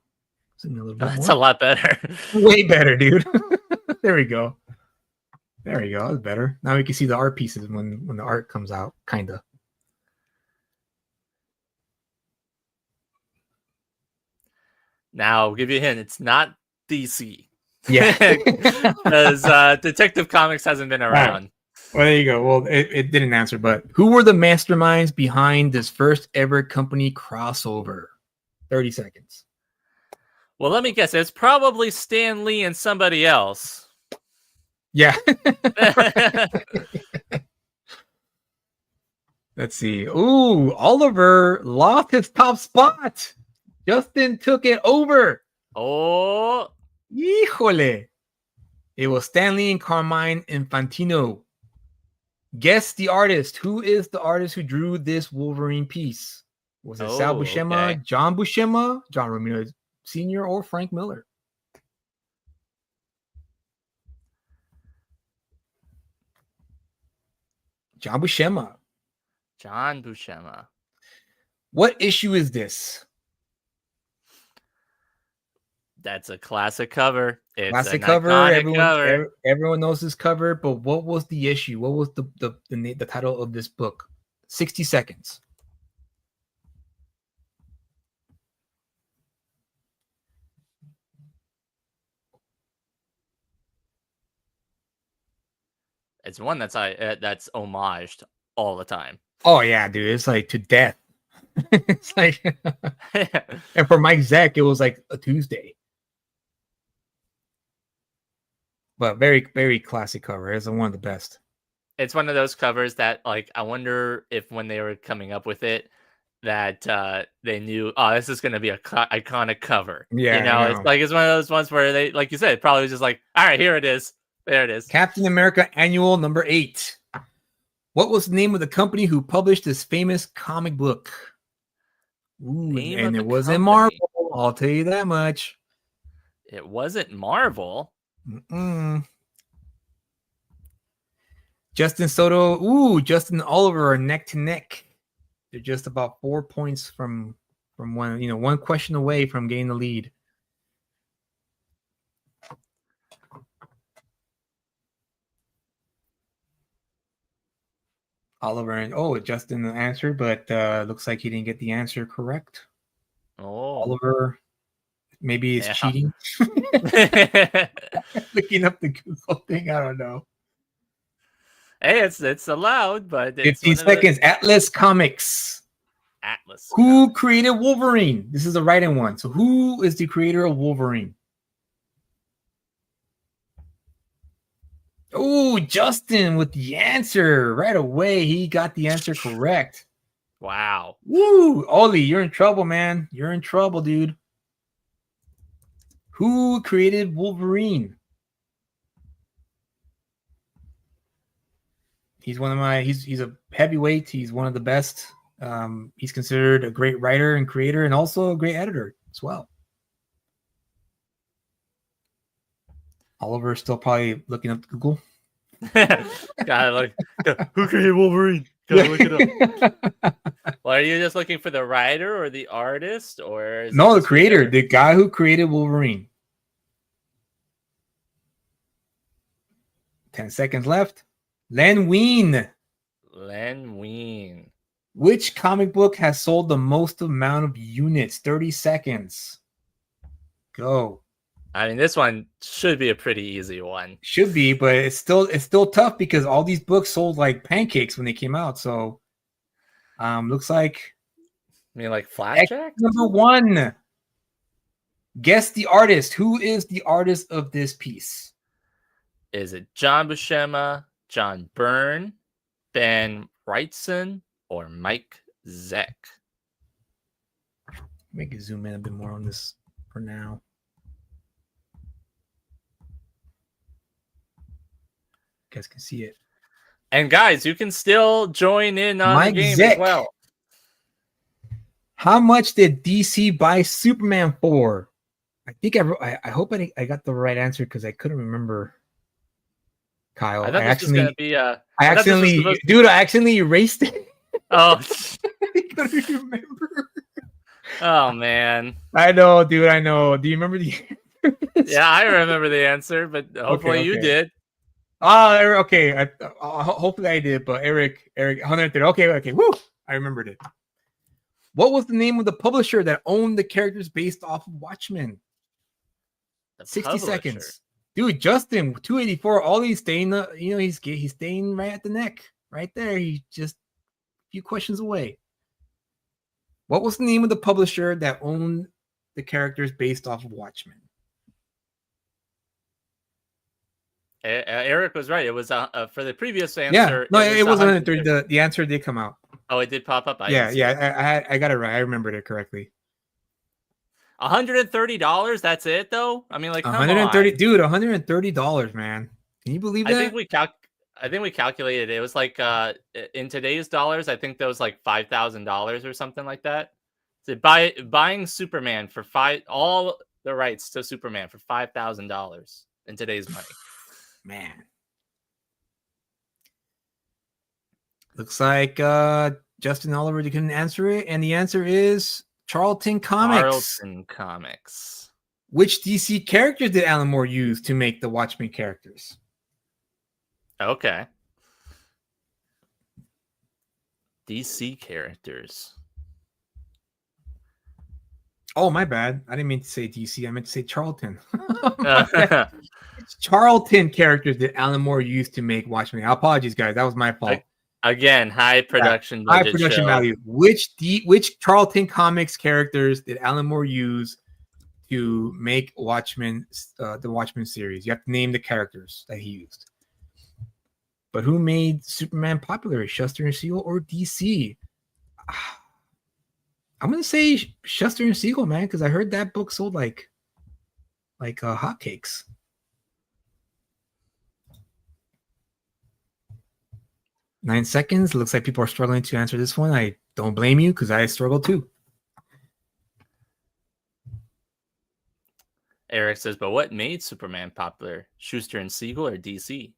Zoom in a little bit That's more. a lot better. Way better, dude. There we go. There we go. That's better. Now we can see the art pieces when the art comes out, kind of. Now, I'll give you a hint. It's not DC. Yeah. Because Detective Comics hasn't been around. Right. Well, there you go. Well, it didn't answer, but who were the masterminds behind this first ever company crossover? 30 seconds. Well, let me guess. It's probably Stan Lee and somebody else. Yeah. Let's see. Ooh, Oliver lost his top spot. Justin took it over. Oh. Híjole. It was Stanley and Carmine Infantino. Guess the artist. Who is the artist who drew this Wolverine piece? Was it Sal Buscema, okay. John Buscema, John Romita Sr., or Frank Miller? John Buscema. John Buscema. What issue is this? That's a classic cover. It's Classic an cover. iconic Everyone knows this cover, but what was the issue? What was the title of this book? 60 seconds. It's one that's homaged all the time. Oh yeah, dude, it's like to death. It's like, and for Mike Zeck, it was like a Tuesday. But very, very classic cover. It's one of the best. It's one of those covers that, like, I wonder if when they were coming up with it, that they knew, this is going to be a iconic cover. Yeah, it's like it's one of those ones where they, like you said, probably was just like, all right, here it is. There it is. Captain America Annual number 8. What was the name of the company who published this famous comic book? Ooh, Name and of it the wasn't company. Marvel. I'll tell you that much. It wasn't Marvel. Mm-mm. Justin Soto, Justin Oliver are neck to neck. They're just about 4 points from one question away from getting the lead. Oliver and Justin answered, but looks like he didn't get the answer correct. Oh, Oliver maybe is cheating. Hey, Looking up the Google thing. I don't know. it's allowed, but it's 15 seconds. Atlas Comics. Atlas. Who created Wolverine? This is the right one. So who is the creator of Wolverine? Oh, Justin with the answer right away. He got the answer correct. Wow. Woo, Ollie, you're in trouble, man. You're in trouble, dude. Who created Wolverine? He's one of my. He's a heavyweight. He's one of the best. He's considered a great writer and creator, and also a great editor as well. Oliver's still probably looking up Google. Gotta look. Who created Wolverine? Gotta look it up. Well, are you just looking for the writer or the artist, or is no, the creator, the guy who created Wolverine? 10 seconds left. Len Wein. Len Wein. Which comic book has sold the most amount of units? 30 seconds. Go. I mean, this one should be a pretty easy one. Should be, but it's still tough because all these books sold like pancakes when they came out. So, looks like. I mean, like flapjack. Number 1. Guess the artist. Who is the artist of this piece? Is it John Buscema, John Byrne, Ben Wrightson, or Mike Zeck? Make it zoom in a bit more on this for now. You guys can see it. And guys, you can still join in on Mike the game Zeck. as well. How much did DC buy Superman for? I think I hope I got the right answer because I couldn't remember. Kyle, I thought this was going to be I accidentally erased it. Oh, I couldn't remember. Oh man, I know, dude. I know. Do you remember the? Yeah, I remember the answer, but hopefully you did. Oh, okay. Hopefully I did, but Eric, 130. Okay. Woo! I remembered it. What was the name of the publisher that owned the characters based off of Watchmen? 60 seconds. Dude, Justin, 284. All he's staying, he's staying right at the neck, right there. He's just a few questions away. What was the name of the publisher that owned the characters based off of Watchmen? Eric was right. It was for the previous answer. Yeah, no, it wasn't 130. The answer did come out. Oh, it did pop up. I got it right. I remembered it correctly. $130. That's it, though. I mean, like, come 130, on. dude. $130, man. Can you believe that? I think we calculated it was like in today's dollars. I think that was like $5,000 or something like that. So buying Superman for all the rights to Superman for $5,000 in today's money. Man, looks like Justin Oliver couldn't answer it, and the answer is Charlton Comics. Charlton Comics. Which DC characters did Alan Moore use to make the Watchmen characters? Okay. DC characters. Oh, my bad. I didn't mean to say DC. I meant to say Charlton. Charlton characters that Alan Moore used to make Watchmen. Apologies, guys. That was my fault. Again, high production high production value. Which Charlton Comics characters did Alan Moore use to make Watchmen, the Watchmen series? You have to name the characters that he used. But who made Superman popular? Shuster and Siegel or DC? I'm gonna say Shuster and Siegel, man, because I heard that book sold like hotcakes. 9 seconds. Looks like people are struggling to answer this one. I don't blame you because I struggle too. Eric says, but what made Superman popular? Schuster and Siegel or DC?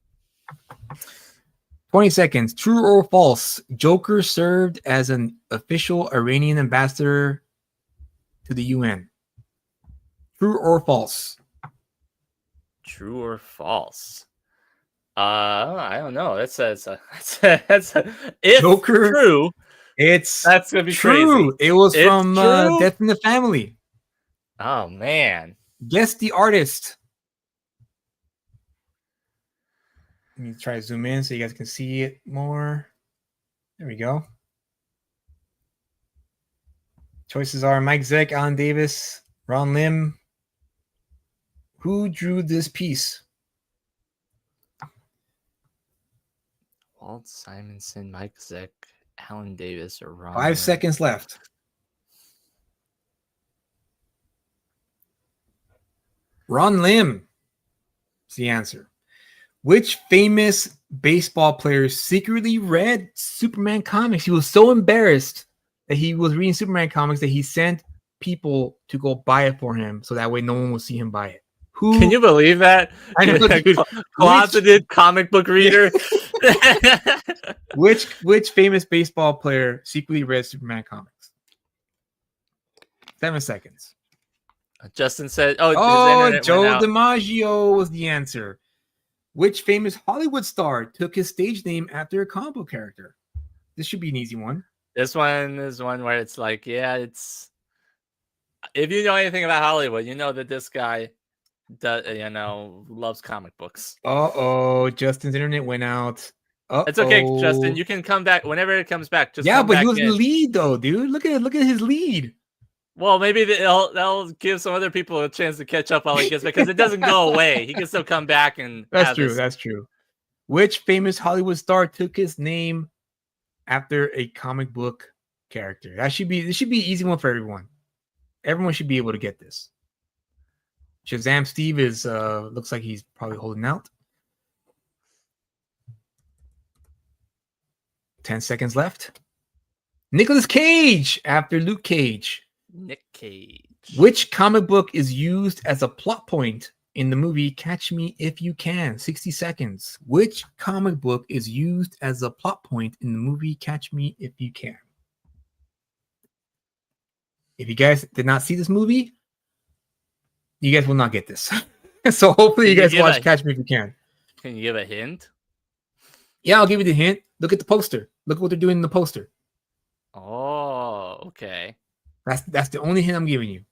20 seconds. True or false? Joker served as an official Iranian ambassador to the UN. True or false? True or false? I don't know. That's if Joker. true. It's That's gonna be true. crazy. It was It's from true? Death in the Family. Oh man. Guess the artist. Let me try to zoom in so you guys can see it more. There we go. Choices are Mike Zeck, Alan Davis, Ron Lim. Who drew this piece? Walt Simonson, Mike Zeck, Alan Davis, or Ron. 5 seconds left. Ron Lim is the answer. Which famous baseball player secretly read Superman comics? He was so embarrassed that he was reading Superman comics that he sent people to go buy it for him so that way no one will see him buy it. Who? Can you believe that? I know, dude. Closeted comic book reader. Which famous baseball player secretly read Superman comics? 7 seconds. Justin said, "Oh, Joe DiMaggio was the answer." Which famous Hollywood star took his stage name after a comic book character? This should be an easy one. This one is one where it's like, yeah, it's. If you know anything about Hollywood, you know that this guy, loves comic books. Justin's internet went out. It's okay, Justin. You can come back whenever it comes back. Just but he was in the lead though, dude. Look at his lead. Well, maybe that'll give some other people a chance to catch up while he gets back because it doesn't go away. He can still come back and. That's true. That's true. Which famous Hollywood star took his name after a comic book character? This should be an easy one for everyone. Everyone should be able to get this. Shazam Steve is looks like he's probably holding out. 10 seconds left. Nicolas Cage after Luke Cage. Nick Cage. Which comic book is used as a plot point in the movie Catch Me If You Can? 60 seconds. Which comic book is used as a plot point in the movie Catch Me If You Can? If you guys did not see this movie, you guys will not get this. So hopefully you guys watch Catch Me If You Can. Can you give a hint? Yeah, I'll give you the hint. Look at the poster. Look what they're doing in the poster. Oh, okay. That's the only hint I'm giving you.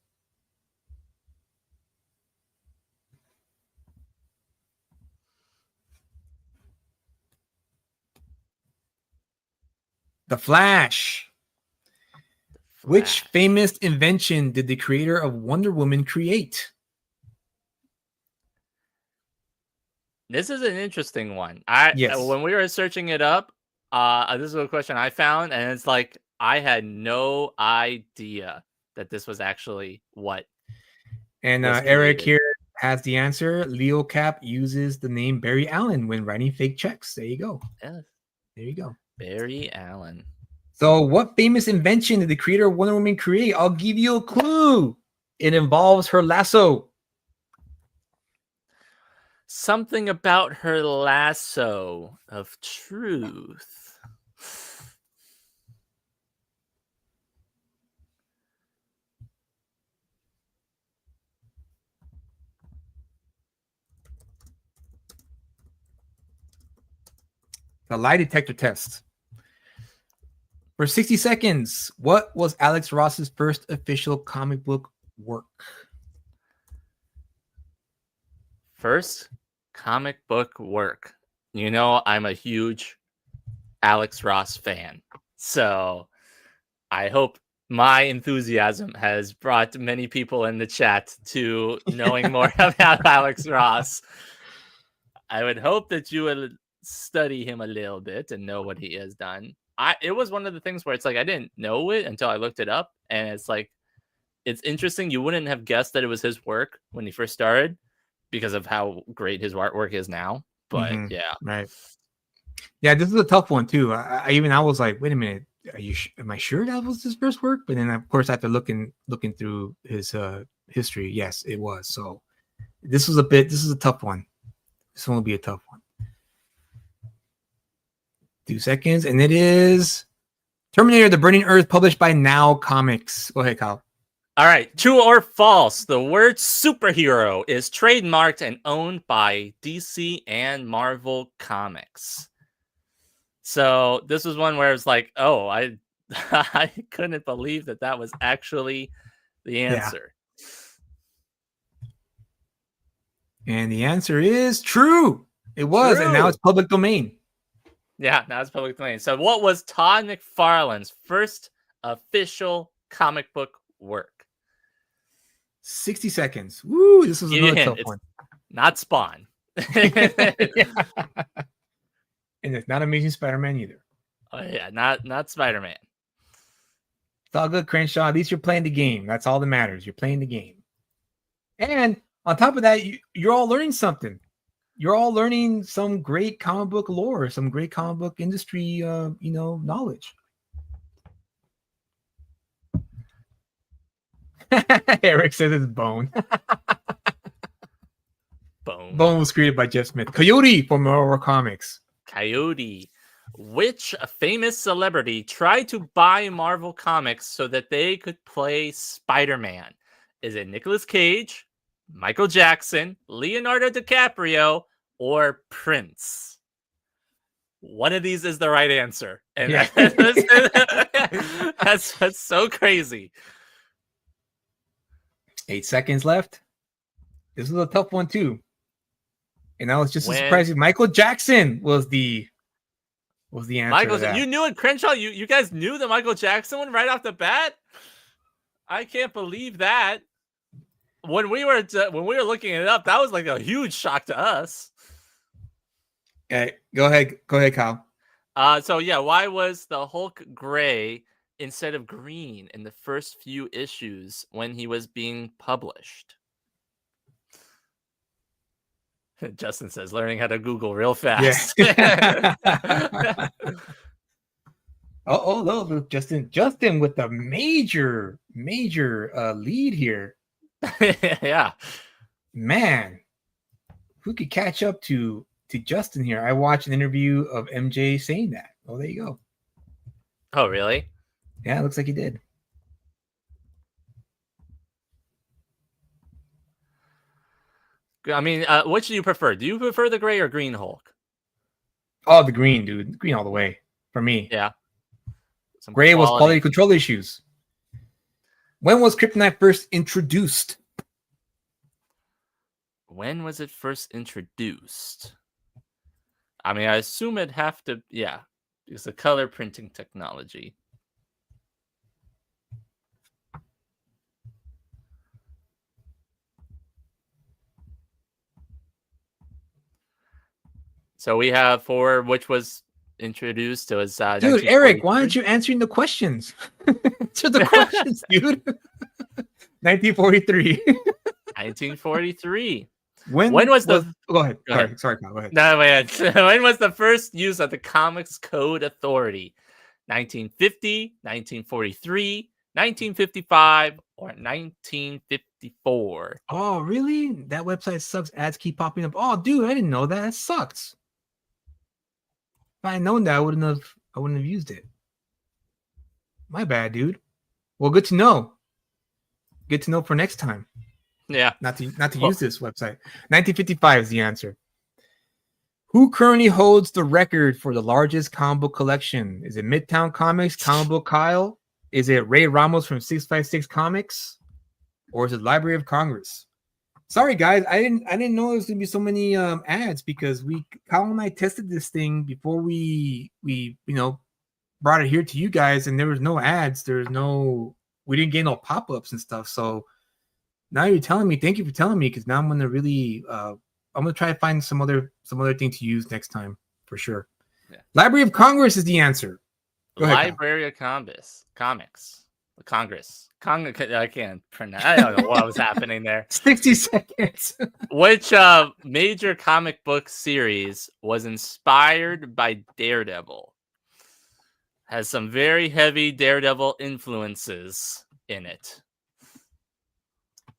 The Flash. Which famous invention did the creator of Wonder Woman create? This is an interesting one. Yes. When we were searching it up, this is a question I found, and it's like I had no idea that this was actually what. And Eric here has the answer. Leo Cap uses the name Barry Allen when writing fake checks. There you go. Yes. There you go. Barry Allen. So what famous invention did the creator of Wonder Woman create? I'll give you a clue. It involves her lasso. Something about her lasso of truth. The lie detector test. For 60 seconds, what was Alex Ross's first official comic book work? First comic book work. You know, I'm a huge Alex Ross fan. So I hope my enthusiasm has brought many people in the chat to knowing more about Alex Ross. I would hope that you would study him a little bit and know what he has done. It was one of the things where it's like I didn't know it until I looked it up, and it's like it's interesting. You wouldn't have guessed that it was his work when he first started because of how great his artwork is now. But yeah, right. Yeah, this is a tough one too. I was like, wait a minute, am I sure that was his first work? But then of course after looking through his history, yes, it was. So this is a tough one. This one will be a tough one. 2 seconds, and it is Terminator: The Burning Earth, published by Now Comics. Go ahead, Kyle. All right, true or false? The word superhero is trademarked and owned by DC and Marvel Comics. So this was one where it's like, oh, I I couldn't believe that was actually the answer. Yeah. And the answer is true. It was, and now it's public domain. Yeah, now it's public domain. So what was Todd McFarlane's first official comic book work? 60 seconds. Woo, this was another tough one. Not Spawn. And it's not Amazing Spider-Man either. Oh yeah, not Spider-Man. It's all good, Crenshaw. At least you're playing the game. That's all that matters. You're playing the game. And on top of that, you're all learning something. You're all learning some great comic book lore, some great comic book industry, knowledge. Eric says it's Bone. Bone was created by Jeff Smith. Coyote from Marvel Comics. Coyote. Which famous celebrity tried to buy Marvel Comics so that they could play Spider-Man? Is it Nicolas Cage, Michael Jackson, Leonardo DiCaprio, or Prince? One of these is the right answer. And yeah. that's so crazy. 8 seconds left. This is a tough one too. And I was just surprised. Michael Jackson was the answer. You knew it, Crenshaw. You guys knew the Michael Jackson one right off the bat. I can't believe that. When we were looking it up, that was like a huge shock to us. Okay, go ahead, Kyle. So yeah, why was the Hulk gray instead of green in the first few issues when he was being published? Justin says, learning how to Google real fast. Yeah. Oh, Justin with the major lead here. Yeah, man, who could catch up to Justin here? I watched an interview of MJ saying that. Oh, there you go. Oh, really? Yeah, it looks like he did. I mean, which do you prefer? Do you prefer the gray or green Hulk? Oh, the green, dude. Green all the way for me. Yeah. Gray was quality control issues. When was Kryptonite first introduced? When was it first introduced? I mean, I assume it'd have to, yeah, it's a color printing technology. So we have for which was introduced. It was dude, Eric, why aren't you answering the questions? Answer the questions, dude. 1943. 1943. When was the? Go ahead. Sorry, Kyle, go ahead. No, man. When was the first use of the Comics Code Authority? 1950, 1943, 1955, or 1954? Oh, really? That website sucks. Ads keep popping up. Oh, dude, I didn't know that. That sucks. If I had known that, I wouldn't have used it. My bad, dude. Well, good to know. Good to know for next time. Yeah. Not to use this website. 1955 is the answer. Who currently holds the record for the largest comic book collection? Is it Midtown Comics, Comic Book Kyle? Is it Ray Ramos from 656 Comics? Or is it Library of Congress? Sorry, guys. I didn't know there was gonna be so many ads because Kyle and I tested this thing before we brought it here to you guys, and there was no ads. We didn't get no pop-ups and stuff. So now you're telling me, thank you for telling me, because now I'm gonna really I'm gonna try to find some other thing to use next time for sure. Yeah. Library of Congress is the answer. Go ahead, Library of Congress. I can't pronounce. I don't know what was happening there. 60 seconds. Which major comic book series was inspired by Daredevil? Has some very heavy Daredevil influences in it.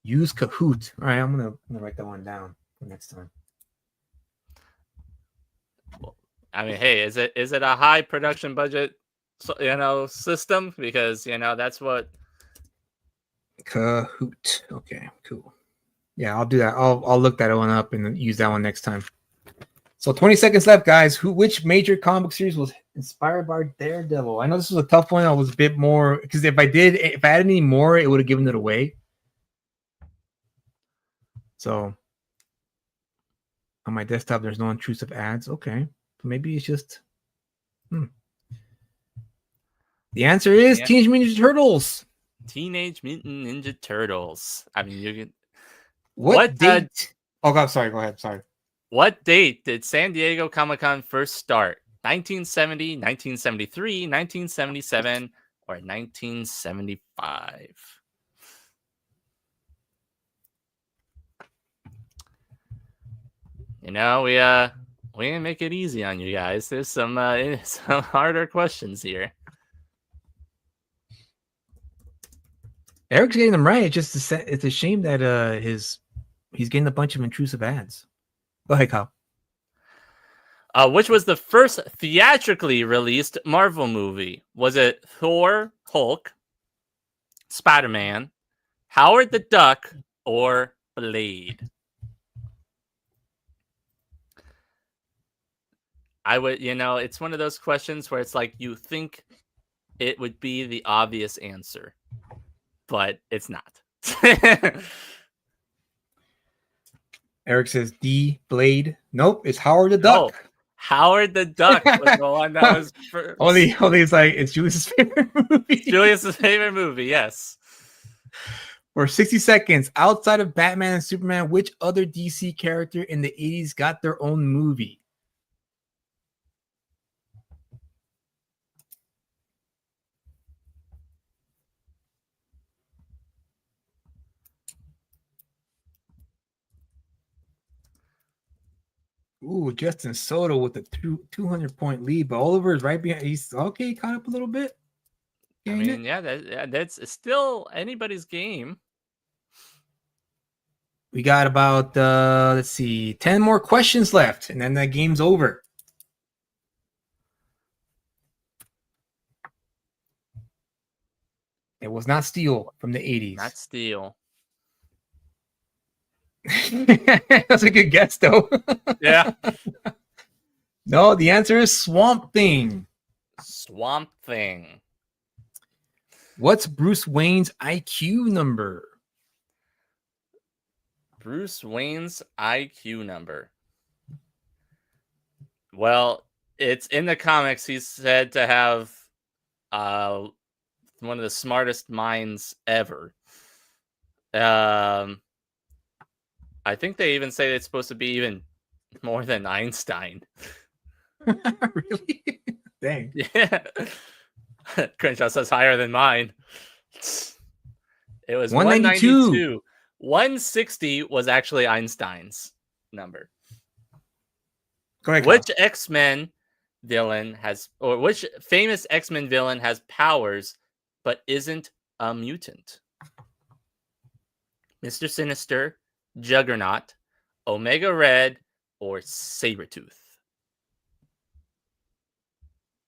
Use Kahoot. All right, I'm gonna write that one down for next time. I mean, hey, is it a high production budget, system? Because that's what. Kahoot. Okay, cool. Yeah, I'll do that. I'll look that one up and use that one next time. So 20 seconds left, guys. Which major comic series was inspired by Daredevil? I know this was a tough one. I was a bit more because if I had any more, it would have given it away. So on my desktop, there's no intrusive ads. Okay, maybe it's just. The answer is Teenage Mutant Ninja Turtles. Teenage Mutant Ninja Turtles. I mean, you can. What date? Oh God, sorry. Go ahead. Sorry. What date did San Diego Comic-Con first start? 1970, 1973, 1977, or 1975? We didn't make it easy on you guys. There's some harder questions here. Eric's getting them right. It's a shame that he's getting a bunch of intrusive ads. Go ahead, Kyle. Which was the first theatrically released Marvel movie? Was it Thor, Hulk, Spider-Man, Howard the Duck, or Blade? I would, it's one of those questions where it's like you think it would be the obvious answer, but it's not. Eric says D, Blade. Nope, it's Howard the Duck. Oh, Howard the Duck was the one that was first. Only it's like it's Julius's favorite movie. Julius's favorite movie, yes. For 60 seconds, outside of Batman and Superman, which other DC character in the 80s got their own movie? Ooh, Justin Soto with a 200-point lead, but Oliver is right behind. He's okay, caught up a little bit. I mean, that's still anybody's game. We got about 10 more questions left, and then that game's over. It was not Steel from the 80s. Not Steel. That's a good guess, though. Yeah. No, the answer is Swamp Thing. Swamp Thing. What's Bruce Wayne's IQ number? Bruce Wayne's IQ number. Well, it's in the comics. He's said to have one of the smartest minds ever. I think they even say it's supposed to be even more than Einstein. Really? Dang. Yeah. Crenshaw says higher than mine. It was 192. 160 was actually Einstein's number. Go ahead, which X-Men villain which famous X-Men villain has powers but isn't a mutant? Mr. Sinister, Juggernaut, Omega Red, or Sabretooth?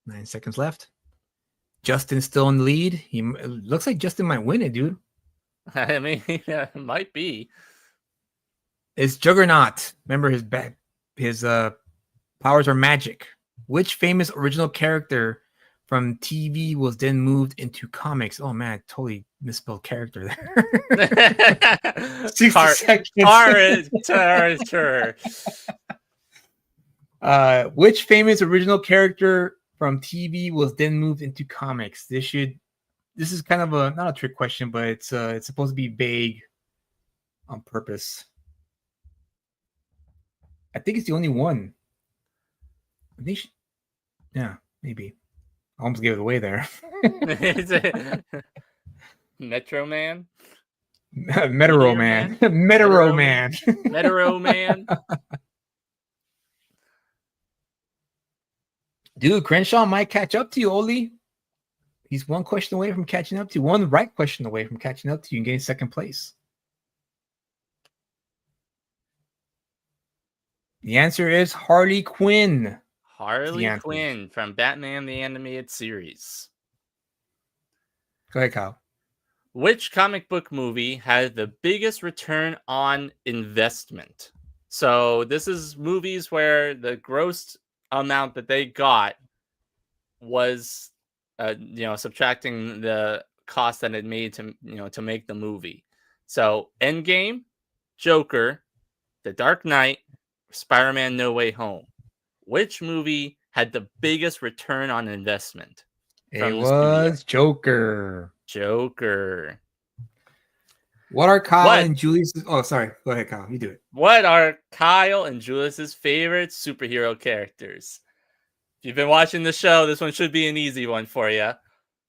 9 seconds left. Justin's still in the lead. It looks like Justin might win it, dude. I mean, it might be. It's Juggernaut. Remember his powers are magic. Which famous original character from TV was then moved into comics? Oh man, I totally misspelled character there. 60 seconds. Which famous original character from TV was then moved into comics? This is kind of not a trick question, but it's supposed to be vague on purpose. I think it's the only one. Yeah, maybe. I almost gave it away there. Metro Man? Metro Man. Metro Metro Man. Metro Man? Dude, Crenshaw might catch up to you, Oli. He's one question away from catching up to you. One right question away from catching up to you and getting second place. The answer is Harley Quinn. Harley Quinn from Batman the Animated Series. Go ahead, Kyle. Which comic book movie had the biggest return on investment? So this is movies where the gross amount that they got was, subtracting the cost that it made to make the movie. So Endgame, Joker, The Dark Knight, Spider-Man No Way Home. Which movie had the biggest return on investment? It was Joker. Joker. What are Kyle and Julius? Oh, sorry. Go ahead, Kyle. You do it. What are Kyle and Julius's favorite superhero characters? If you've been watching the show, this one should be an easy one for you.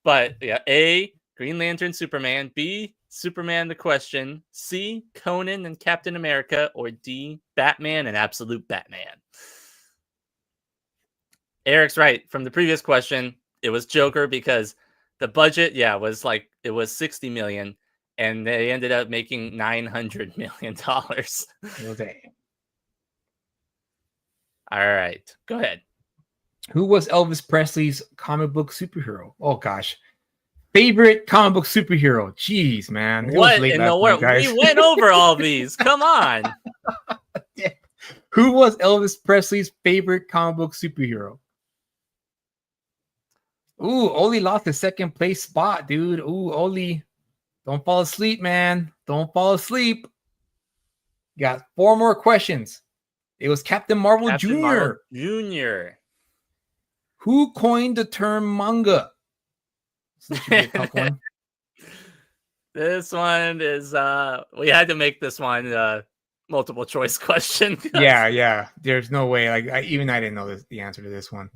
But yeah, A, Green Lantern, Superman. B, Superman the Question. C, Conan and Captain America. Or D, Batman and Absolute Batman. Eric's right. From the previous question, it was Joker because the budget, it was 60 million. And they ended up making $900 million. Okay. All right. Go ahead. Who was Elvis Presley's comic book superhero? Oh, gosh. Favorite comic book superhero? Jeez, man. What in the world? We went over all these. Come on. Who was Elvis Presley's favorite comic book superhero? Ooh, Oli lost his second place spot, dude. Ooh, Oli. Don't fall asleep, man. Don't fall asleep. Got 4 more questions. It was Captain Marvel Jr. Who coined the term manga? This should be a tough one. This one is we had to make this one multiple choice question. Yeah. There's no way. Like I didn't know the answer to this one.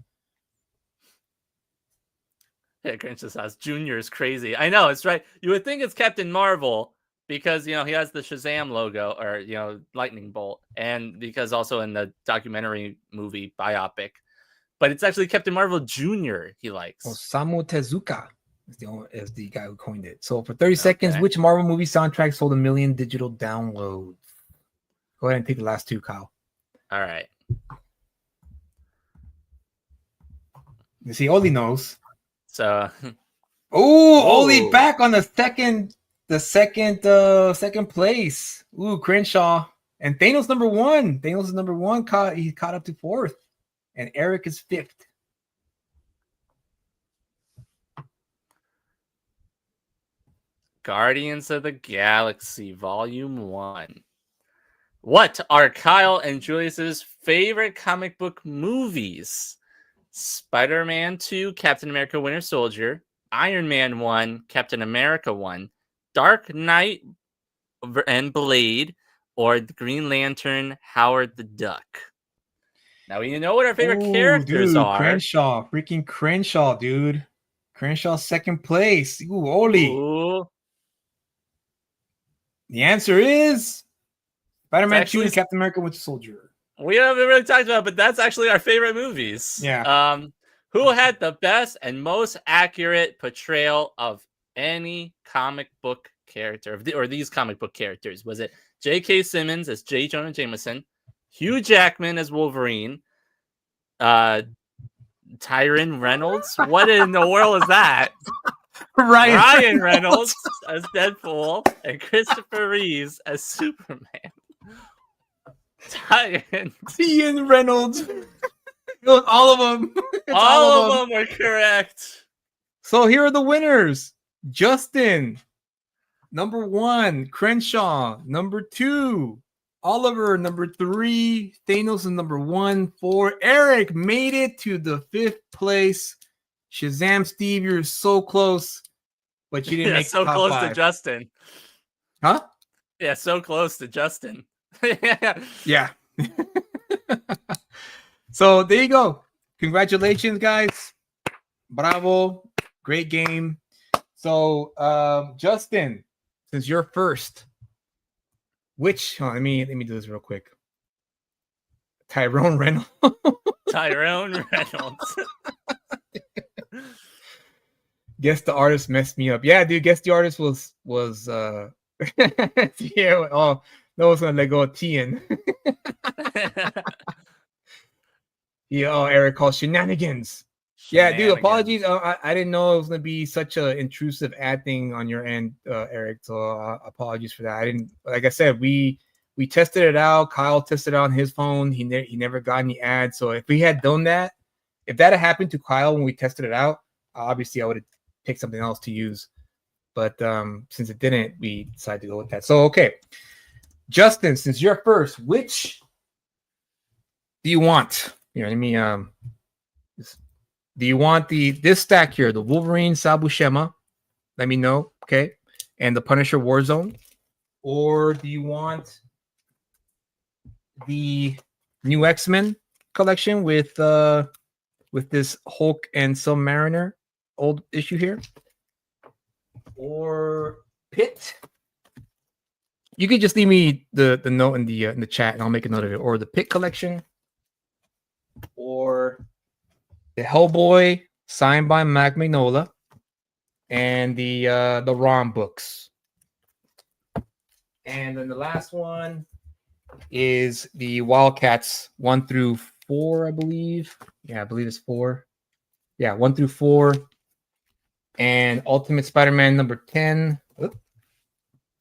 Yeah, Grinch's house. Junior is crazy. I know, it's right. You would think it's Captain Marvel because, he has the Shazam logo or, lightning bolt. And because also in the documentary movie biopic. But it's actually Captain Marvel Jr. he likes. Osamu Tezuka is the guy who coined it. So for 30 seconds, which Marvel movie soundtrack sold 1 million digital downloads? Go ahead and take the last 2, Kyle. All right. You see, Oli knows. So, Oli back on the second place. Ooh, Crenshaw and Thanos number 1. Thanos is number 1. He caught up to 4th, and Eric is 5th. Guardians of the Galaxy Volume 1. What are Kyle and Julius's favorite comic book movies? Spider-Man 2, Captain America Winter Soldier, Iron Man 1, Captain America 1, Dark Knight and Blade, or the Green Lantern, Howard the Duck. Now we know what our favorite characters are. Crenshaw, freaking Crenshaw, dude. Crenshaw second place. Ooh, Oli. Ooh. The answer is Spider-Man 2 and Captain America Winter Soldier. We haven't really talked about it, but that's actually our favorite movies. Yeah. Who had the best and most accurate portrayal of any comic book character, or these comic book characters? Was it J.K. Simmons as J. Jonah Jameson, Hugh Jackman as Wolverine, Tyron Reynolds? What in the world is that? Ryan Reynolds as Deadpool, and Christopher Reeves as Superman. Ian Reynolds. All of them. All of them were correct. So here are the winners. Justin, number 1. Crenshaw, number 2. Oliver, number 3. Thanos is number 1. 4. Eric made it to the 5th place. Shazam, Steve, you're so close, but you didn't make so top close 5. to Justin. Huh? Yeah, so close to Justin. Yeah. So there you go. Congratulations, guys. Bravo. Great game. So, Justin, since you're first, let me do this real quick. Tyrone Reynolds. Tyrone Reynolds. Guess the artist messed me up. Yeah, dude. Guess the artist was yeah. Oh, no one's gonna let go of Tien. Yeah. Oh, Eric called shenanigans. Yeah, dude. Apologies. I didn't know it was gonna be such a intrusive ad thing on your end, Eric. So apologies for that. I didn't. Like I said, we tested it out. Kyle tested it on his phone. He never got any ads. So if we had done that, if that had happened to Kyle when we tested it out, obviously I would have picked something else to use. But since it didn't, we decided to go with that. So okay, Justin, since you're first, which do you want? Here, let me do you want this stack here, the Wolverine Sabushima? Let me know, okay? And the Punisher Warzone, or do you want the new X-Men collection with this Hulk and Submariner old issue here, or Pit? You could just leave me the note in the chat, and I'll make a note of it. Or the Pit collection, or the Hellboy signed by Mac Mignola, and the ROM books. And then the last one is the Wildcats 1 through 4, I believe. Yeah, I believe it's 4. Yeah, 1 through 4. And Ultimate Spider-Man number 10.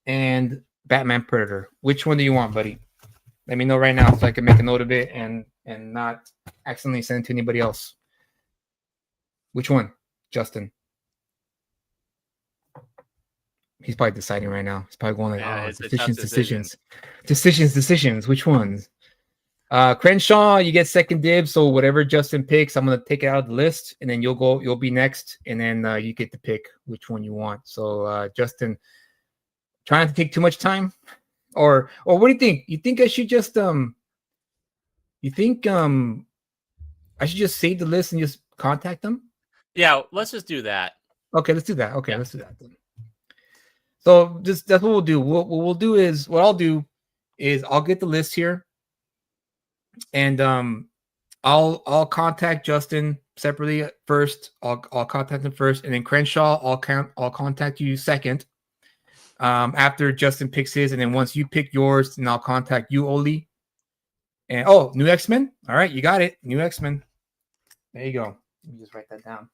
And Batman Predator. Which one do you want, buddy? Let me know right now so I can make a note of it and not accidentally send it to anybody else. Which one, Justin? He's probably deciding right now. He's probably going like, decisions. Which ones? Crenshaw, you get second dibs. So whatever Justin picks, I'm gonna take it out of the list, and then you'll be next, and then you get to pick which one you want. So Justin, trying to take too much time, or what do you think? You think I should just You think I should just save the list and just contact them? Yeah, let's just do that. Okay, let's do that. Okay, let's do that then. So that's what we'll do. What I'll do is I'll get the list here, and I'll contact Justin separately first. I'll contact him first, and then Crenshaw I'll contact you second. After Justin picks his, and then once you pick yours, then I'll contact you, Oli. And new X-Men. All right, you got it. New X-Men. There you go. Let me just write that down.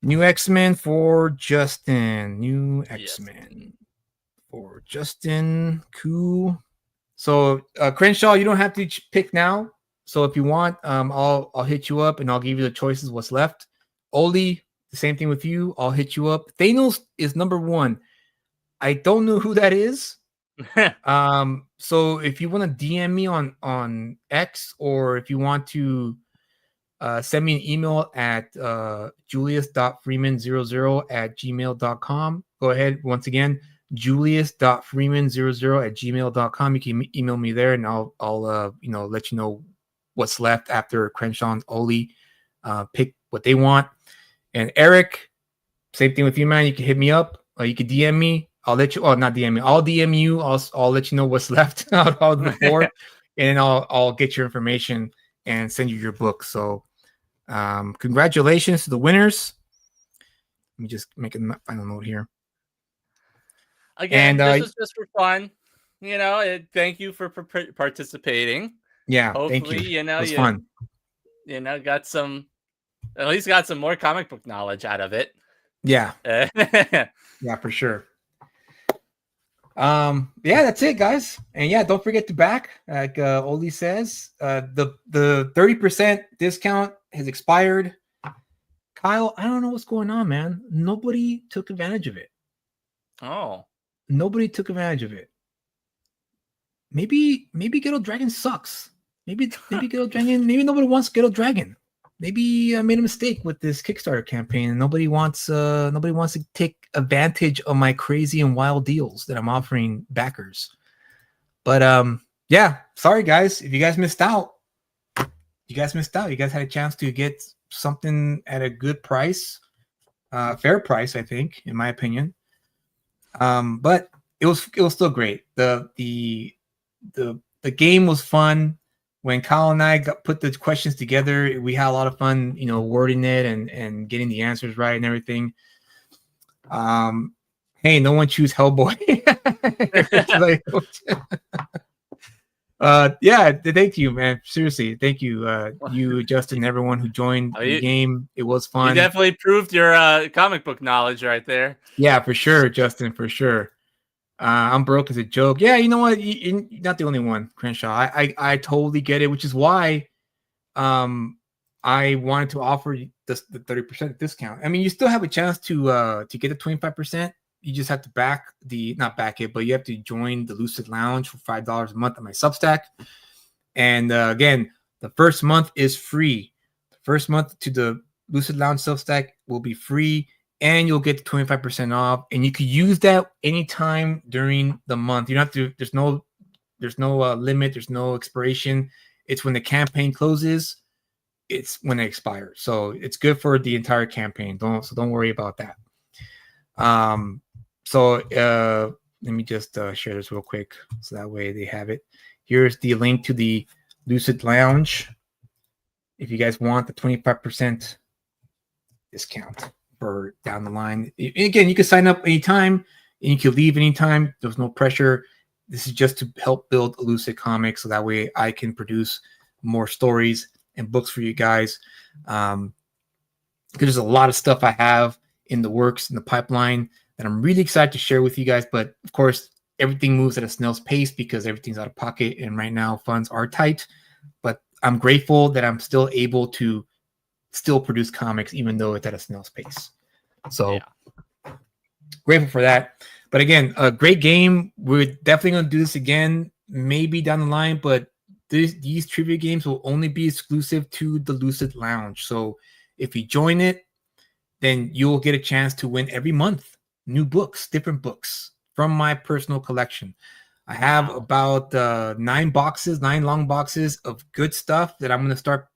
New X-Men for Justin. New X-Men for Justin. Cool. So Crenshaw, you don't have to pick now. So if you want, I'll hit you up and I'll give you the choices. What's left? Oli, the same thing with you. I'll hit you up. Thanos is number 1. I don't know who that is. So if you want to DM me on X, or if you want to send me an email at julius.freeman00@gmail.com. Go ahead. Once again, julius.freeman00@gmail.com. You can email me there, and I'll let you know what's left after Crenshaw and Oli pick what they want. And Eric, same thing with you, man. You can hit me up. You can DM me. I'll let you. Oh, not DM me. I'll DM you. I'll let you know what's left out of the 4, and I'll get your information and send you your book. So, congratulations to the winners. Let me just make a final note here. Again, this was just for fun. Thank you for participating. Yeah, hopefully, thank you. It was fun. Got some, at least got some more comic book knowledge out of it. Yeah. Yeah, for sure. Yeah, that's it, guys. And yeah, don't forget to back, like Oli says. The 30% discount has expired. Kyle, I don't know what's going on, man. Nobody took advantage of it. Oh. Nobody took advantage of it. Maybe Ghetto Dragon sucks. Maybe Ghetto Dragon, maybe nobody wants Ghetto Dragon. Maybe I made a mistake with this Kickstarter campaign, and nobody wants to take advantage of my crazy and wild deals that I'm offering backers. But yeah, sorry guys, if you guys missed out. You guys had a chance to get something at a good price. fair price, I think, in my opinion. But it was still great. The game was fun. When Kyle and I put the questions together, we had a lot of fun, wording it and getting the answers right and everything. Hey, no one choose Hellboy. Yeah, thank you, man. Seriously, thank you, you, Justin, everyone who joined the game. It was fun. You definitely proved your comic book knowledge right there. Yeah, for sure, Justin, for sure. I'm broke as a joke. Yeah, you know what? You're not the only one, Crenshaw. I totally get it, which is why I wanted to offer the 30% discount. I mean, you still have a chance to get the 25%. You just have to not back it, but you have to join the Lucid Lounge for $5 a month on my Substack. And again, the first month is free. The first month to the Lucid Lounge Substack will be free, and you'll get 25% off. And you can use that anytime during the month. You don't have to. There's no limit. There's no expiration. It's when the campaign closes. It's when it expires. So it's good for the entire campaign. Don't worry about that. So let me just share this real quick so that way they have it. Here's the link to the Lucid Lounge if you guys want the 25% discount for down the line. And again, you can sign up anytime and you can leave anytime. There's no pressure. This is just to help build Lucid Comics so that way I can produce more stories and books for you guys. Because there's a lot of stuff I have in the works, in the pipeline, that I'm really excited to share with you guys. But of course, everything moves at a snail's pace because everything's out of pocket. And right now funds are tight, but I'm grateful that I'm still able to still produce comics, even though it's at a snail's pace. So grateful for that. But again, a great game. We're definitely going to do this again, maybe down the line, but these trivia games will only be exclusive to the Lucid Lounge. So if you join it, then you'll get a chance to win every month new books, different books from my personal collection. I have about 9 long boxes of good stuff that I'm going to start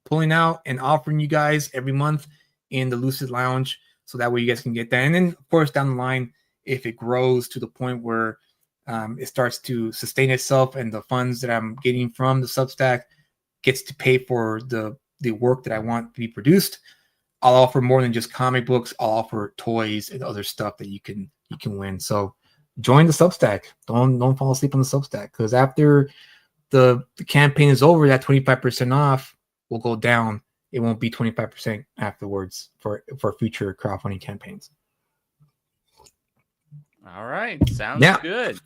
pulling out and offering you guys every month in the Lucid Lounge. So that way you guys can get that. And then, of course, down the line, if it grows to the point where it starts to sustain itself and the funds that I'm getting from the Substack gets to pay for the work that I want to be produced, I'll offer more than just comic books. I'll offer toys and other stuff that you can win. So join the Substack. Don't fall asleep on the Substack, because after the campaign is over, that 25% off will go down. It won't be 25% afterwards for future crowdfunding campaigns. All right, sounds good.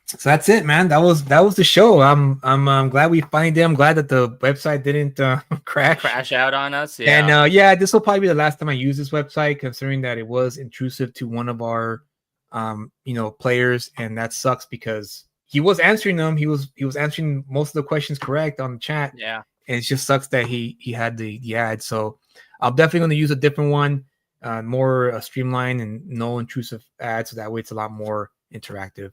So that's it, man. That was the show. I'm glad we finally did. I'm glad that the website didn't crash out on us. Yeah. And this will probably be the last time I use this website, considering that it was intrusive to one of our players, and that sucks because he was answering them. He was answering most of the questions correct on the chat. Yeah. And it just sucks that he had the ad. So I'm definitely going to use a different one, more streamlined and no intrusive ads, so that way it's a lot more interactive.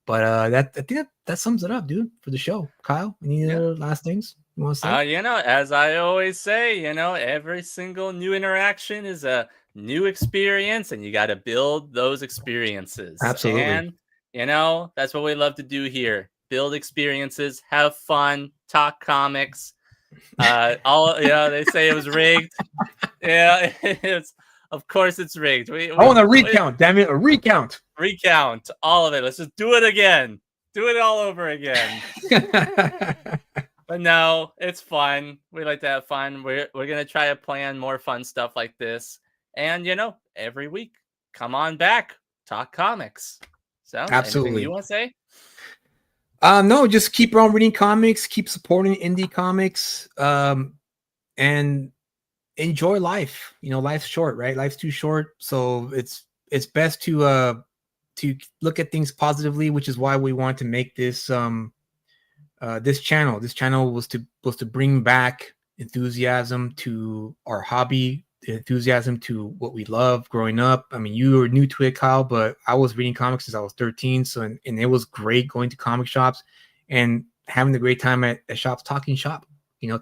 But I think that sums it up, dude, for the show. Kyle, any other last things you want to say? As I always say, every single new interaction is a new experience, and you got to build those experiences. Absolutely. And that's what we love to do here: build experiences, have fun, talk comics. They say it was rigged. Yeah, of course it's rigged. I want a recount. Damn it, a recount. Recount all of it. Let's just do it again. Do it all over again. But no, it's fun. We like to have fun. We're gonna try to plan more fun stuff like this. And every week, come on back, talk comics. So absolutely. Anything you want to say? No, just keep on reading comics, keep supporting indie comics, and enjoy life. Life's short, right? Life's too short, so it's best to look at things positively, which is why we want to make this this channel. This channel was to bring back enthusiasm to our hobby, enthusiasm to what we love growing up. I mean, you were new to it, Kyle, but I was reading comics since I was 13. So, and it was great going to comic shops and having a great time at shops, talking shop,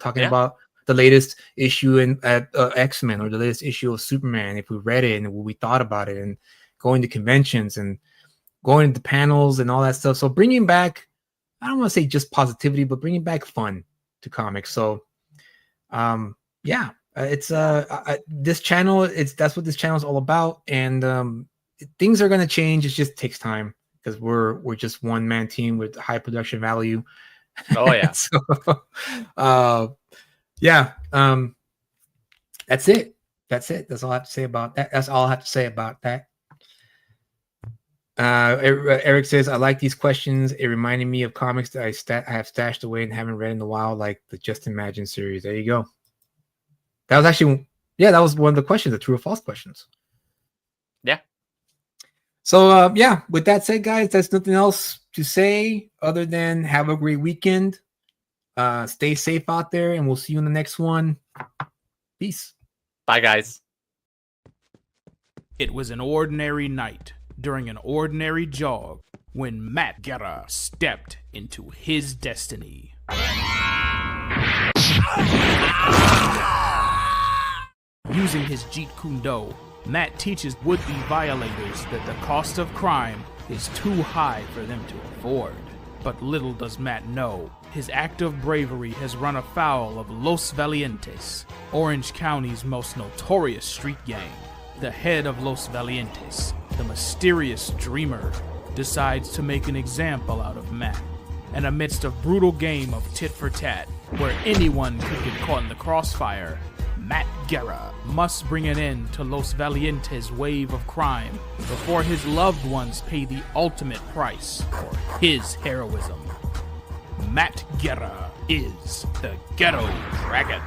talking about the latest issue in at X-Men or the latest issue of Superman, if we read it and we thought about it, and going to conventions and going to panels and all that stuff. So bringing back, I don't want to say just positivity, but bringing back fun to comics. So yeah, it's this channel, that's what this channel is all about. And things are going to change. It just takes time because we're just one man team with high production value. Oh yeah. So yeah, that's it. That's all I have to say about that. That's all I have to say about that. Eric says, I like these questions. It reminded me of comics that I have stashed away and haven't read in a while, like the Just Imagine series. There you go. That was actually, yeah, that was one of the questions, the true or false questions. Yeah. So yeah, with that said, guys, there's nothing else to say other than have a great weekend. Stay safe out there, and we'll see you in the next one. Peace. Bye, guys. It was an ordinary night during an ordinary jog when Matt Guerra stepped into his destiny. Using his Jeet Kune Do, Matt teaches would-be violators that the cost of crime is too high for them to afford. But little does Matt know, his act of bravery has run afoul of Los Valientes, Orange County's most notorious street gang. The head of Los Valientes, the mysterious dreamer, decides to make an example out of Matt. And amidst a brutal game of tit for tat, where anyone could get caught in the crossfire, Matt Guerra must bring an end to Los Valientes' wave of crime before his loved ones pay the ultimate price for his heroism. Matt Guerra is the Ghetto Dragon.